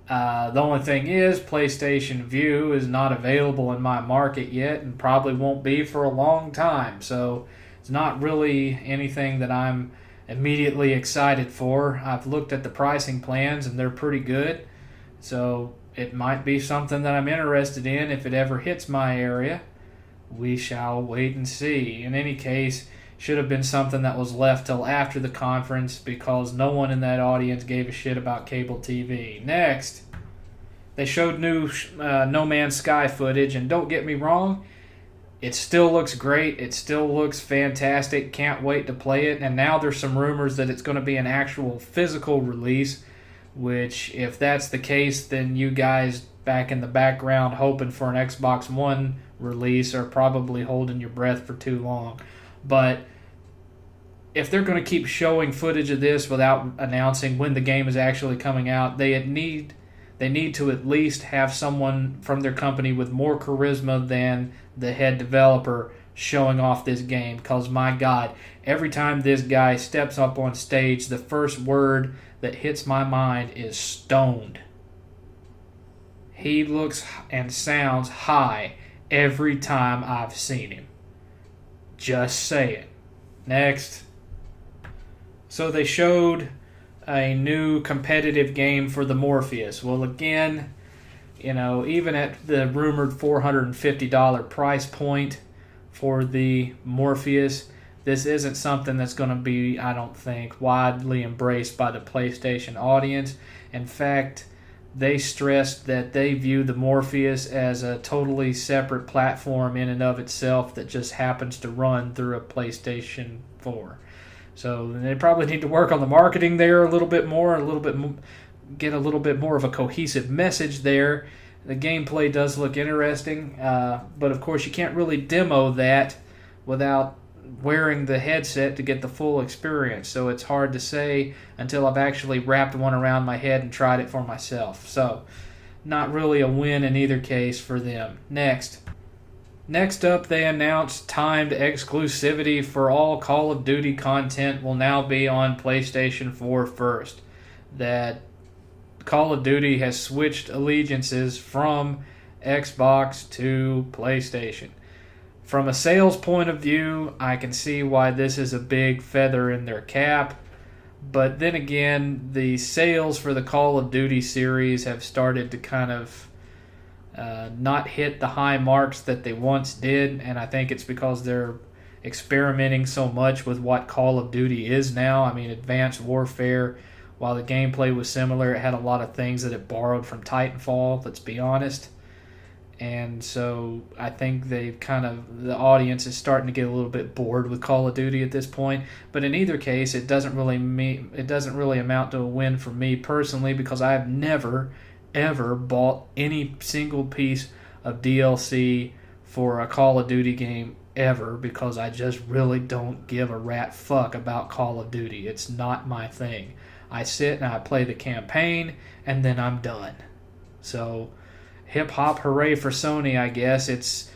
The only thing is, PlayStation Vue is not available in my market yet and probably won't be for a long time. So it's not really anything that I'm immediately excited for. I've looked at the pricing plans and they're pretty good. So it might be something that I'm interested in if it ever hits my area. We shall wait and see. In any case, should have been something that was left till after the conference because no one in that audience gave a shit about cable TV. Next, they showed new No Man's Sky footage, and don't get me wrong, it still looks great. It still looks fantastic. Can't wait to play it. And now there's some rumors that it's going to be an actual physical release, which, if that's the case, then you guys back in the background hoping for an Xbox One release are probably holding your breath for too long. But if they're going to keep showing footage of this without announcing when the game is actually coming out, they need to at least have someone from their company with more charisma than the head developer showing off this game. Because, my God, every time this guy steps up on stage, the first word that hits my mind is stoned. He looks and sounds high every time I've seen him. Just say it. Next. So they showed a new competitive game for the Morpheus. Well, again, even at the rumored $450 price point for the Morpheus, this isn't something that's going to be, I don't think, widely embraced by the PlayStation audience. In fact, they stressed that they view the Morpheus as a totally separate platform in and of itself that just happens to run through a PlayStation 4. So they probably need to work on the marketing there a little bit more, get a little bit more of a cohesive message there. The gameplay does look interesting, but of course you can't really demo that without wearing the headset to get the full experience. So it's hard to say until I've actually wrapped one around my head and tried it for myself. So not really a win in either case for them. Next up, they announced timed exclusivity for all Call of Duty content will now be on PlayStation 4 first. That Call of Duty has switched allegiances from Xbox to PlayStation. From a sales point of view, I can see why this is a big feather in their cap. But then again, the sales for the Call of Duty series have started to kind of not hit the high marks that they once did. And I think it's because they're experimenting so much with what Call of Duty is now. I mean, Advanced Warfare, while the gameplay was similar, it had a lot of things that it borrowed from Titanfall, let's be honest. And so I think the audience is starting to get a little bit bored with Call of Duty at this point. But in either case, it doesn't really amount to a win for me personally, because I have never ever bought any single piece of DLC for a Call of Duty game ever, because I just really don't give a rat fuck about Call of Duty. It's not my thing. I sit and I play the campaign and then I'm done. So hip hop hooray for Sony, I guess. It's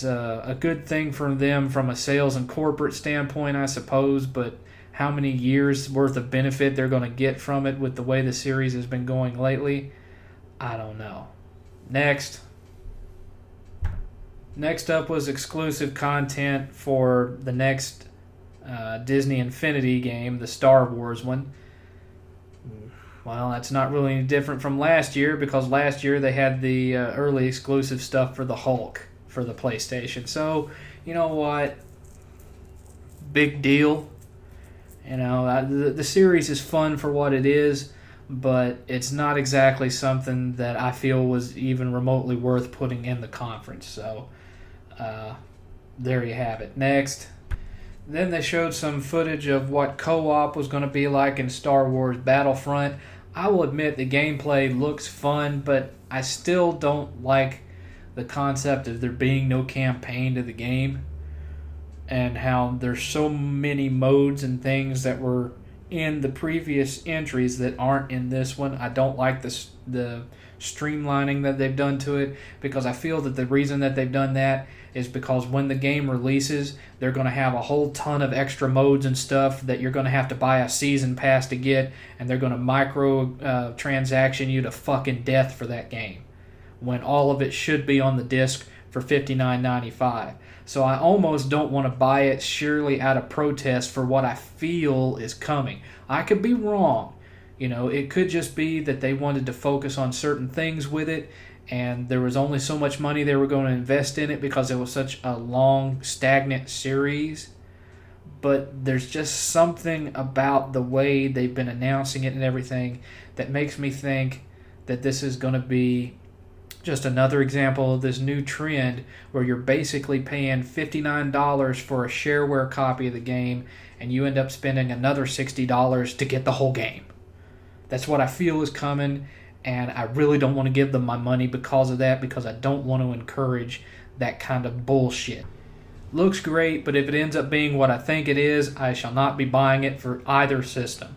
a good thing for them from a sales and corporate standpoint, I suppose, but how many years worth of benefit they're going to get from it with the way the series has been going lately, I don't know. Next up was exclusive content for the next Disney Infinity game, the Star Wars one. Well, that's not really any different from last year, because last year they had the early exclusive stuff for the Hulk for the PlayStation. So, you know what? Big deal. The series is fun for what it is, but it's not exactly something that I feel was even remotely worth putting in the conference. So, there you have it. Next. Then they showed some footage of what co-op was going to be like in Star Wars Battlefront. I will admit the gameplay looks fun, but I still don't like the concept of there being no campaign to the game, and how there's so many modes and things that were in the previous entries that aren't in this one. I don't like the streamlining that they've done to it, because I feel that the reason that they've done that is because when the game releases, they're going to have a whole ton of extra modes and stuff that you're going to have to buy a season pass to get, and they're going to micro transaction you to fucking death for that game, when all of it should be on the disc for $59.95. So I almost don't want to buy it surely out of protest for what I feel is coming. I could be wrong. It could just be that they wanted to focus on certain things with it, and there was only so much money they were going to invest in it because it was such a long, stagnant series. but there's just something about the way they've been announcing it and everything that makes me think that this is going to be just another example of this new trend where you're basically paying $59 for a shareware copy of the game and you end up spending another $60 to get the whole game. That's what I feel is coming, and I really don't want to give them my money because of that, because I don't want to encourage that kind of bullshit. Looks great, but if it ends up being what I think it is, I shall not be buying it for either system,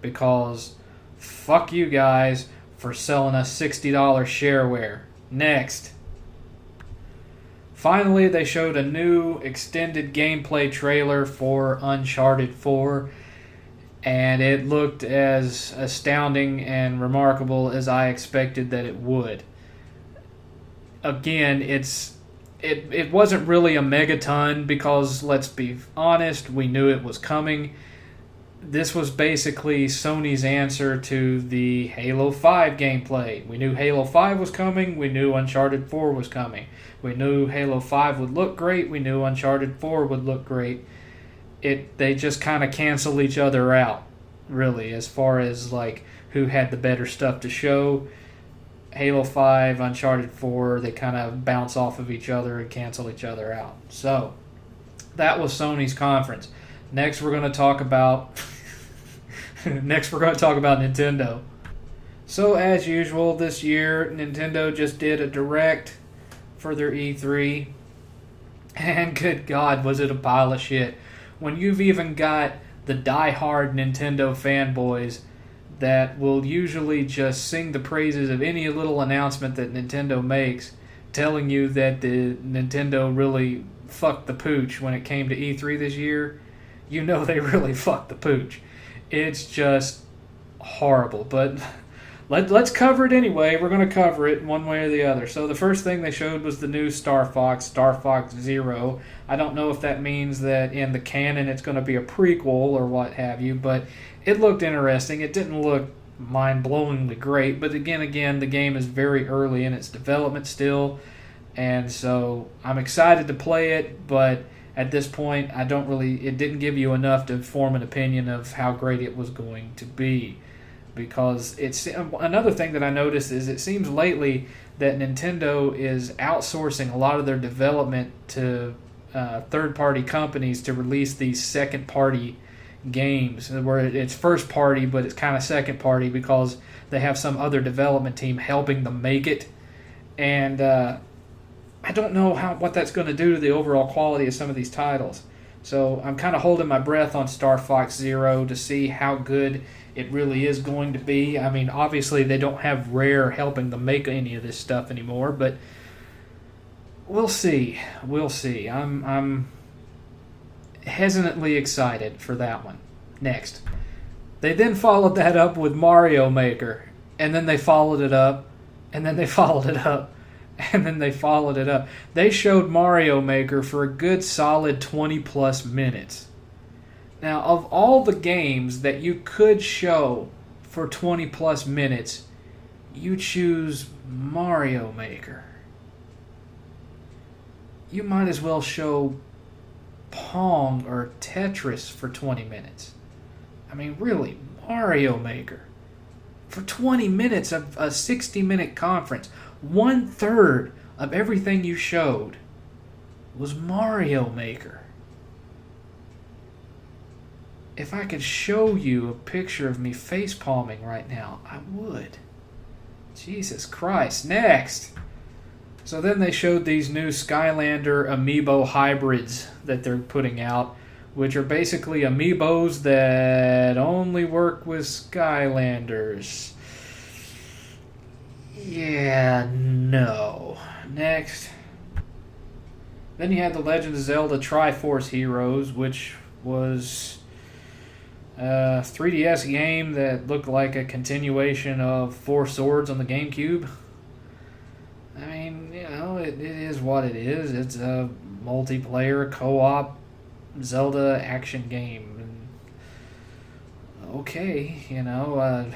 because fuck you guys for selling us $60 shareware. Next. Finally, they showed a new extended gameplay trailer for Uncharted 4, and it looked as astounding and remarkable as I expected that it would. Again, it wasn't really a megaton because, let's be honest, we knew it was coming. This was basically Sony's answer to the Halo 5 gameplay. We knew Halo 5 was coming. We knew Uncharted 4 was coming. We knew Halo 5 would look great. We knew Uncharted 4 would look great. They just kind of cancel each other out, really, as far as like who had the better stuff to show. Halo 5, Uncharted 4, they kind of bounce off of each other and cancel each other out. So, that was Sony's conference. Next, we're going to talk about Nintendo. So, as usual, this year, Nintendo just did a direct for their E3. And good God, was it a pile of shit. When you've even got the die-hard Nintendo fanboys that will usually just sing the praises of any little announcement that Nintendo makes, telling you that the Nintendo really fucked the pooch when it came to E3 this year, you know they really fucked the pooch. It's just horrible. But let's cover it anyway. We're going to cover it one way or the other. So the first thing they showed was the new Star Fox 0. I don't know if that means that in the canon it's going to be a prequel or what have you, but it looked interesting. It didn't look mind-blowingly great, but again, the game is very early in its development still, and so I'm excited to play it, but at this point, it didn't give you enough to form an opinion of how great it was going to be. Because it's another thing that I noticed is it seems lately that Nintendo is outsourcing a lot of their development to third-party companies to release these second-party games, where it's first-party, but it's kind of second-party because they have some other development team helping them make it. And I don't know what that's going to do to the overall quality of some of these titles. So I'm kind of holding my breath on Star Fox Zero to see how good it really is going to be. I mean, obviously they don't have Rare helping them make any of this stuff anymore, but we'll see. We'll see. I'm hesitantly excited for that one. Next. They then followed that up with Mario Maker, and then they followed it up, and then they followed it up, and then they followed it up. They showed Mario Maker for a good solid 20 plus minutes. Now, of all the games that you could show for 20 plus minutes, you choose Mario Maker. You might as well show Pong or Tetris for 20 minutes. I mean, really, Mario Maker. For 20 minutes of a 60-minute conference, 1/3 of everything you showed was Mario Maker. If I could show you a picture of me face-palming right now, I would. Jesus Christ. Next. So then they showed these new Skylander amiibo hybrids that they're putting out, which are basically amiibos that only work with Skylanders. Yeah, no. Next. Then you had the Legend of Zelda Triforce Heroes, which was a 3DS game that looked like a continuation of Four Swords on the GameCube. I mean, you know, it is what it is. It's a multiplayer co-op Zelda action game. And okay, you know,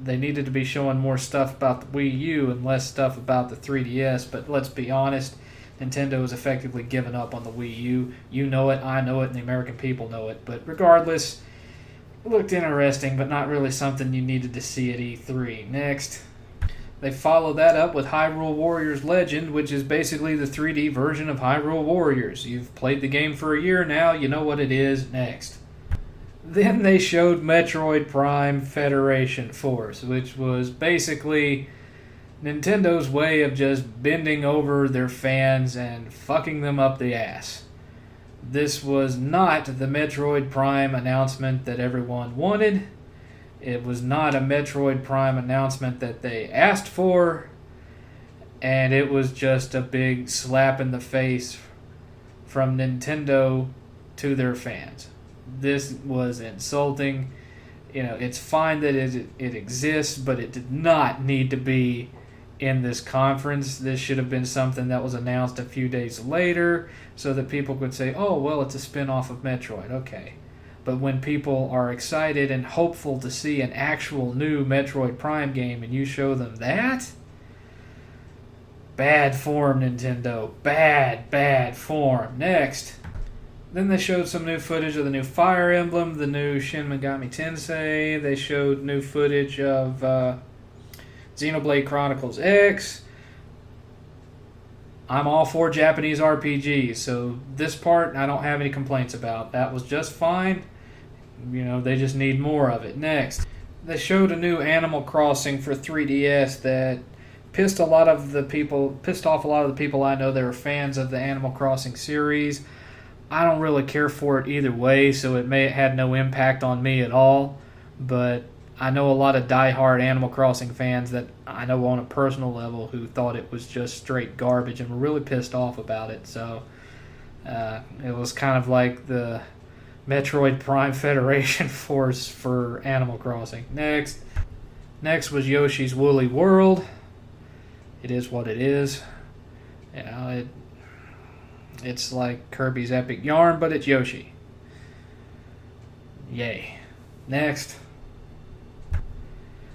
they needed to be showing more stuff about the Wii U and less stuff about the 3DS, but let's be honest, Nintendo has effectively given up on the Wii U. You know it, I know it, and the American people know it. But regardless, it looked interesting, but not really something you needed to see at E3. Next, they follow that up with Hyrule Warriors Legend, which is basically the 3D version of Hyrule Warriors. You've played the game for a year now, you know what it is. Next. Then they showed Metroid Prime Federation Force, which was basically Nintendo's way of just bending over their fans and fucking them up the ass. This was not the Metroid Prime announcement that everyone wanted. It was not a Metroid Prime announcement that they asked for. And it was just a big slap in the face from Nintendo to their fans. This was insulting. You know, it's fine that it exists, but it did not need to be in this conference. This should have been something that was announced a few days later so that people could say, oh, well, it's a spin-off of Metroid. Okay. But when people are excited and hopeful to see an actual new Metroid Prime game and you show them that, bad form, Nintendo. Bad form. Next. Then they showed some new footage of the new Fire Emblem, the new Shin Megami Tensei. They showed new footage of Xenoblade Chronicles X. I'm all for Japanese RPGs, so this part I don't have any complaints about. That was just fine. You know, they just need more of it. Next, they showed a new Animal Crossing for 3DS that pissed off a lot of the people I know that are fans of the Animal Crossing series. I don't really care for it either way, so it had no impact on me at all. But I know a lot of diehard Animal Crossing fans that I know on a personal level who thought it was just straight garbage and were really pissed off about it. So it was kind of like the Metroid Prime Federation Force for Animal Crossing. Next was Yoshi's Woolly World. It is what it is. You know, it's like Kirby's Epic Yarn, but it's Yoshi. Yay. Next.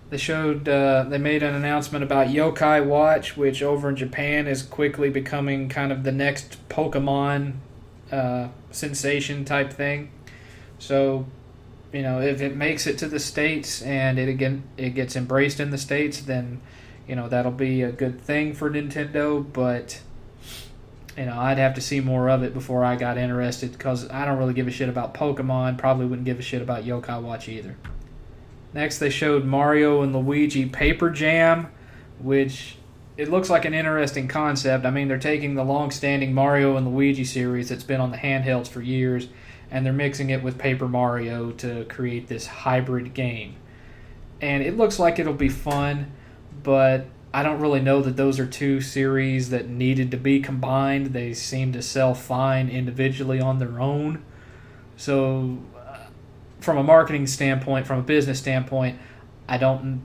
They made an announcement about Yokai Watch, which over in Japan is quickly becoming kind of the next Pokemon sensation type thing. So, you know, if it makes it to the States and it gets embraced in the States, then, you know, that'll be a good thing for Nintendo, but you know, I'd have to see more of it before I got interested, because I don't really give a shit about Pokemon. Probably wouldn't give a shit about Yokai Watch either. Next, they showed Mario and Luigi Paper Jam, which it looks like an interesting concept. I mean, they're taking the long-standing Mario and Luigi series that's been on the handhelds for years, and they're mixing it with Paper Mario to create this hybrid game. And it looks like it'll be fun, but I don't really know that those are two series that needed to be combined. They seem to sell fine individually on their own. So, from a marketing standpoint, from a business standpoint, I don't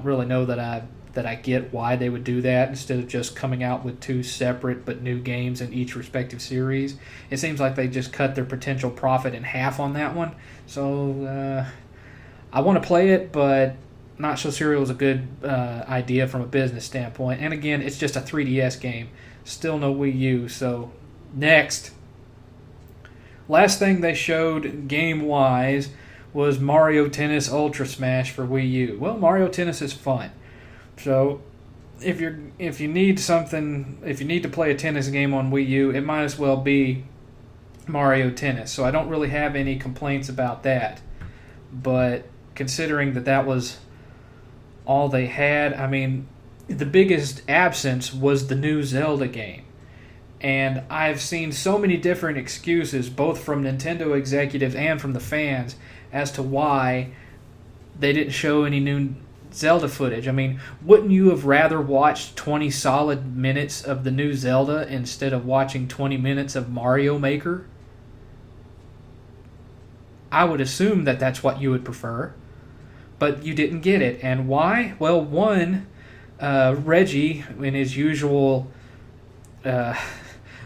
really know that I get why they would do that instead of just coming out with two separate but new games in each respective series. It seems like they just cut their potential profit in half on that one. So, I want to play it, but not so sure it was a good idea from a business standpoint. And again, it's just a 3DS game. Still no Wii U. So, next. Last thing they showed game-wise was Mario Tennis Ultra Smash for Wii U. Well, Mario Tennis is fun. So, if you need to play a tennis game on Wii U, it might as well be Mario Tennis. So I don't really have any complaints about that. But considering that was all they had, I mean, the biggest absence was the new Zelda game. And I've seen so many different excuses, both from Nintendo executives and from the fans, as to why they didn't show any new Zelda footage. I mean, wouldn't you have rather watched 20 solid minutes of the new Zelda instead of watching 20 minutes of Mario Maker? I would assume that that's what you would prefer. But you didn't get it. And why? Well, one, Reggie, in his usual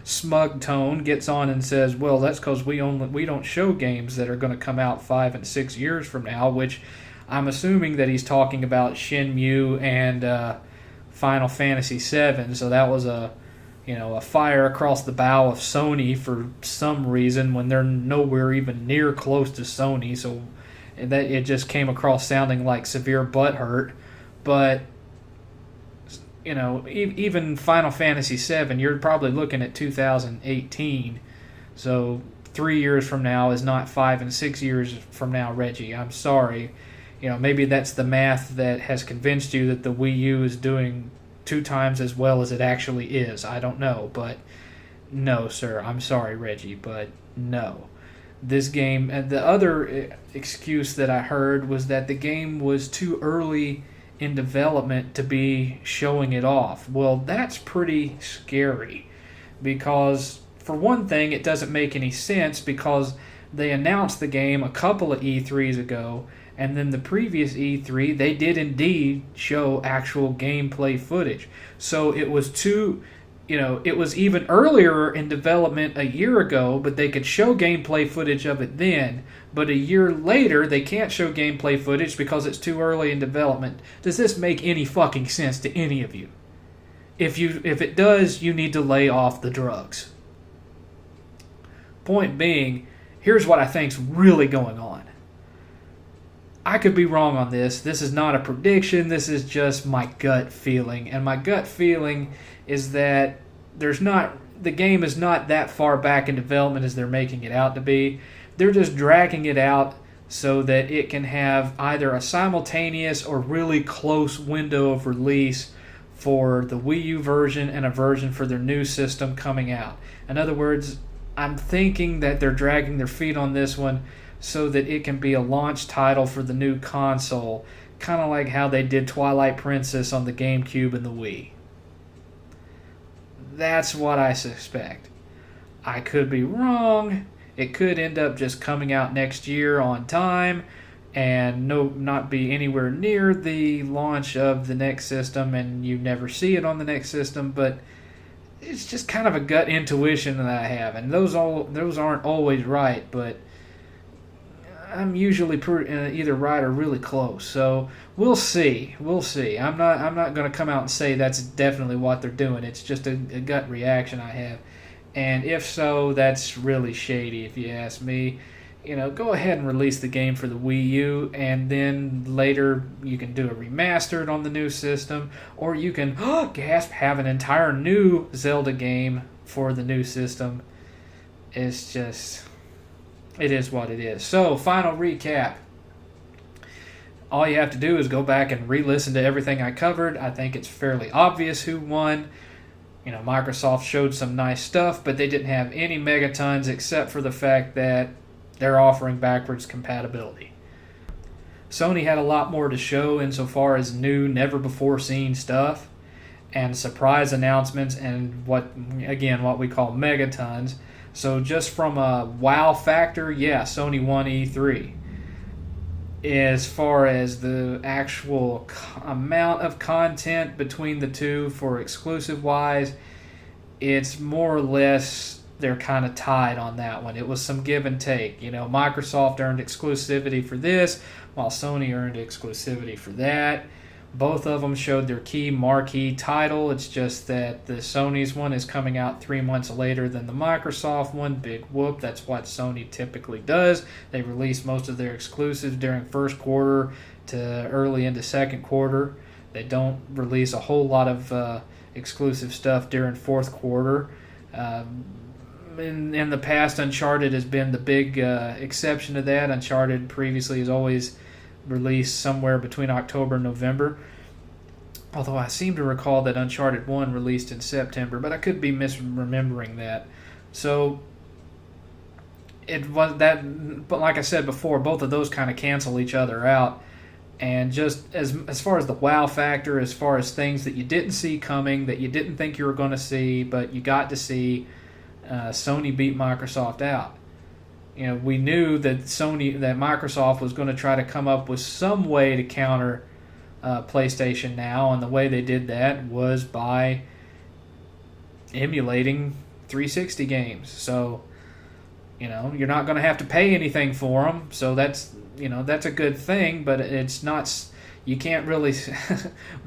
smug tone, gets on and says, well, that's because we don't show games that are going to come out 5 and 6 years from now, which I'm assuming that he's talking about Shenmue and Final Fantasy VII. So that was a a fire across the bow of Sony for some reason when they're nowhere even near close to Sony. So that it just came across sounding like severe butthurt. But even Final Fantasy VII, you're probably looking at 2018. So 3 years from now is not 5 and 6 years from now, Reggie. I'm sorry. Maybe that's the math that has convinced you that the Wii U is doing 2 times as well as it actually is. I don't know, but no, sir. I'm sorry, Reggie, but no. This game, and the other excuse that I heard was that the game was too early in development to be showing it off. Well, that's pretty scary because, for one thing, it doesn't make any sense because they announced the game a couple of E3s ago, and then the previous E3 they did indeed show actual gameplay footage. So it was it was even earlier in development a year ago, but they could show gameplay footage of it then. But a year later, they can't show gameplay footage because it's too early in development. Does this make any fucking sense to any of you? If it does, you need to lay off the drugs. Point being, here's what I think's really going on. I could be wrong on this. This is not a prediction. This is just my gut feeling. And my gut feeling is that the game is not that far back in development as they're making it out to be. They're just dragging it out so that it can have either a simultaneous or really close window of release for the Wii U version and a version for their new system coming out. In other words, I'm thinking that they're dragging their feet on this one so that it can be a launch title for the new console, kind of like how they did Twilight Princess on the GameCube and the Wii. That's what I suspect. I could be wrong. It could end up just coming out next year on time and not be anywhere near the launch of the next system, and you never see it on the next system, but it's just kind of a gut intuition that I have, and those aren't always right, but I'm usually either right or really close. So we'll see. I'm not going to come out and say that's definitely what they're doing. It's just a gut reaction I have. And if so, that's really shady if you ask me. Go ahead and release the game for the Wii U, and then later you can do a remastered on the new system, or you can, have an entire new Zelda game for the new system. It's just, it is what it is. So, final recap. All you have to do is go back and re-listen to everything I covered. I think it's fairly obvious who won. Microsoft showed some nice stuff, but they didn't have any megatons except for the fact that they're offering backwards compatibility. Sony had a lot more to show insofar as new, never-before-seen stuff and surprise announcements and what we call megatons. So just from a wow factor, yeah, Sony won E3. As far as the actual amount of content between the two for exclusive-wise, it's more or less they're kind of tied on that one. It was some give and take. Microsoft earned exclusivity for this, while Sony earned exclusivity for that. Both of them showed their key marquee title. It's just that the Sony's one is coming out 3 months later than the Microsoft one. Big whoop. That's what Sony typically does. They release most of their exclusives during first quarter to early into second quarter. They don't release a whole lot of exclusive stuff during fourth quarter. In the past, Uncharted has been the big exception to that. Uncharted previously has always released somewhere between October and November. Although I seem to recall that Uncharted 1 released in September, but I could be misremembering that. So it was that, but like I said before, both of those kind of cancel each other out. And just as far as the wow factor, as far as things that you didn't see coming, that you didn't think you were going to see, but you got to see, Sony beat Microsoft out. We knew that Microsoft was going to try to come up with some way to counter PlayStation Now, and the way they did that was by emulating 360 games. So, you're not going to have to pay anything for them. So that's a good thing, but it's not. You can't really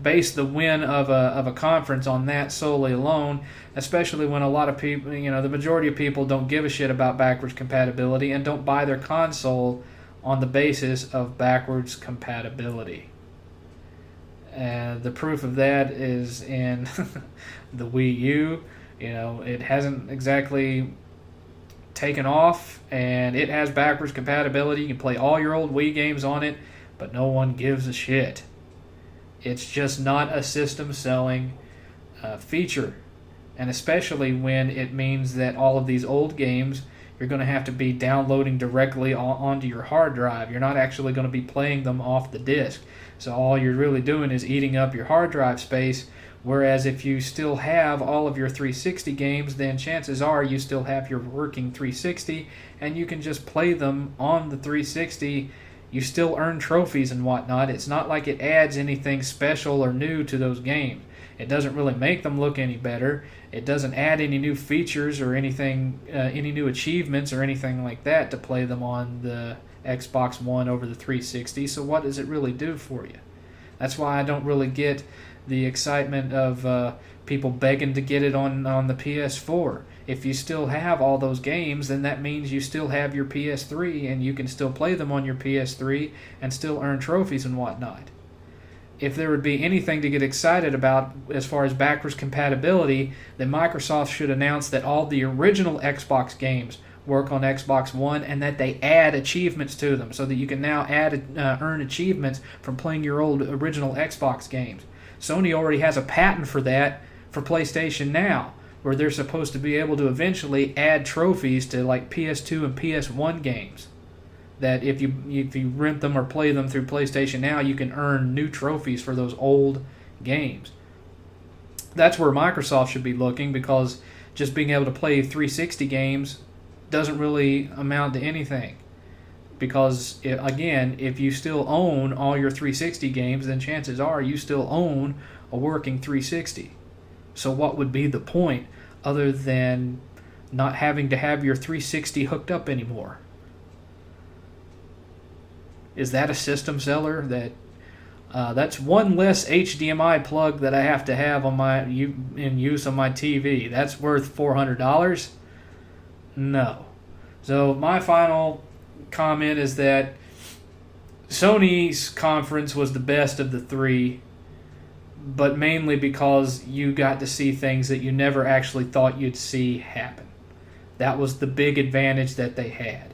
base the win of a conference on that solely alone, especially when a lot of people, the majority of people don't give a shit about backwards compatibility and don't buy their console on the basis of backwards compatibility. And the proof of that is in the Wii U. It hasn't exactly taken off, and it has backwards compatibility. You can play all your old Wii games on it, but no one gives a shit. It's just not a system-selling feature, and especially when it means that all of these old games you're going to have to be downloading directly onto your hard drive. You're not actually going to be playing them off the disc. So all you're really doing is eating up your hard drive space, whereas if you still have all of your 360 games, then chances are you still have your working 360, and you can just play them on the 360. You still earn trophies and whatnot. It's not like it adds anything special or new to those games. It doesn't really make them look any better. It doesn't add any new features or anything, any new achievements or anything like that to play them on the Xbox One over the 360. So what does it really do for you? That's why I don't really get the excitement of people begging to get it on the PS4. If you still have all those games, then that means you still have your PS3 and you can still play them on your PS3 and still earn trophies and whatnot. If there would be anything to get excited about as far as backwards compatibility, then Microsoft should announce that all the original Xbox games work on Xbox One and that they add achievements to them so that you can now earn achievements from playing your old original Xbox games. Sony already has a patent for that for PlayStation Now, where they're supposed to be able to eventually add trophies to like PS2 and PS1 games. That if you rent them or play them through PlayStation Now, you can earn new trophies for those old games. That's where Microsoft should be looking, because just being able to play 360 games doesn't really amount to anything. Because, again, if you still own all your 360 games, then chances are you still own a working 360. So what would be the point other than not having to have your 360 hooked up anymore? Is that a system seller? That's one less HDMI plug that I have to have in use on my TV. That's worth $400? No. So my final comment is that Sony's conference was the best of the three, but mainly because you got to see things that you never actually thought you'd see happen. That was the big advantage that they had.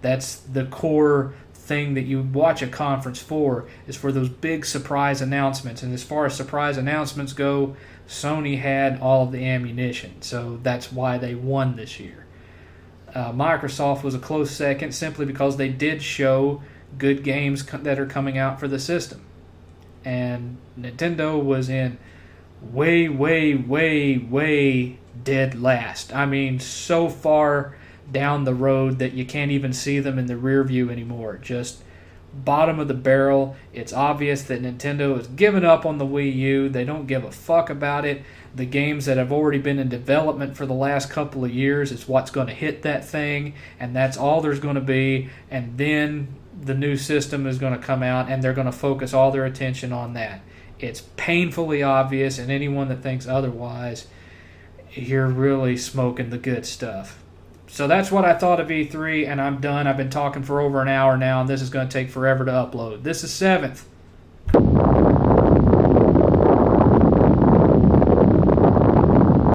That's the core thing that you watch a conference for, is for those big surprise announcements. And as far as surprise announcements go, Sony had all of the ammunition, so that's why they won this year. Microsoft was a close second, simply because they did show good games that are coming out for the system. And Nintendo was in way, way, way, way dead last. I mean, so far down the road that you can't even see them in the rear view anymore. Just bottom of the barrel. It's obvious that Nintendo has given up on the Wii U. They don't give a fuck about it. The games that have already been in development for the last couple of years is what's going to hit that thing, and that's all there's going to be. And then the new system is going to come out, and they're going to focus all their attention on that. It's painfully obvious, and anyone that thinks otherwise, you're really smoking the good stuff. So that's what I thought of E3, and I'm done. I've been talking for over an hour now, and this is going to take forever to upload. This is 7th.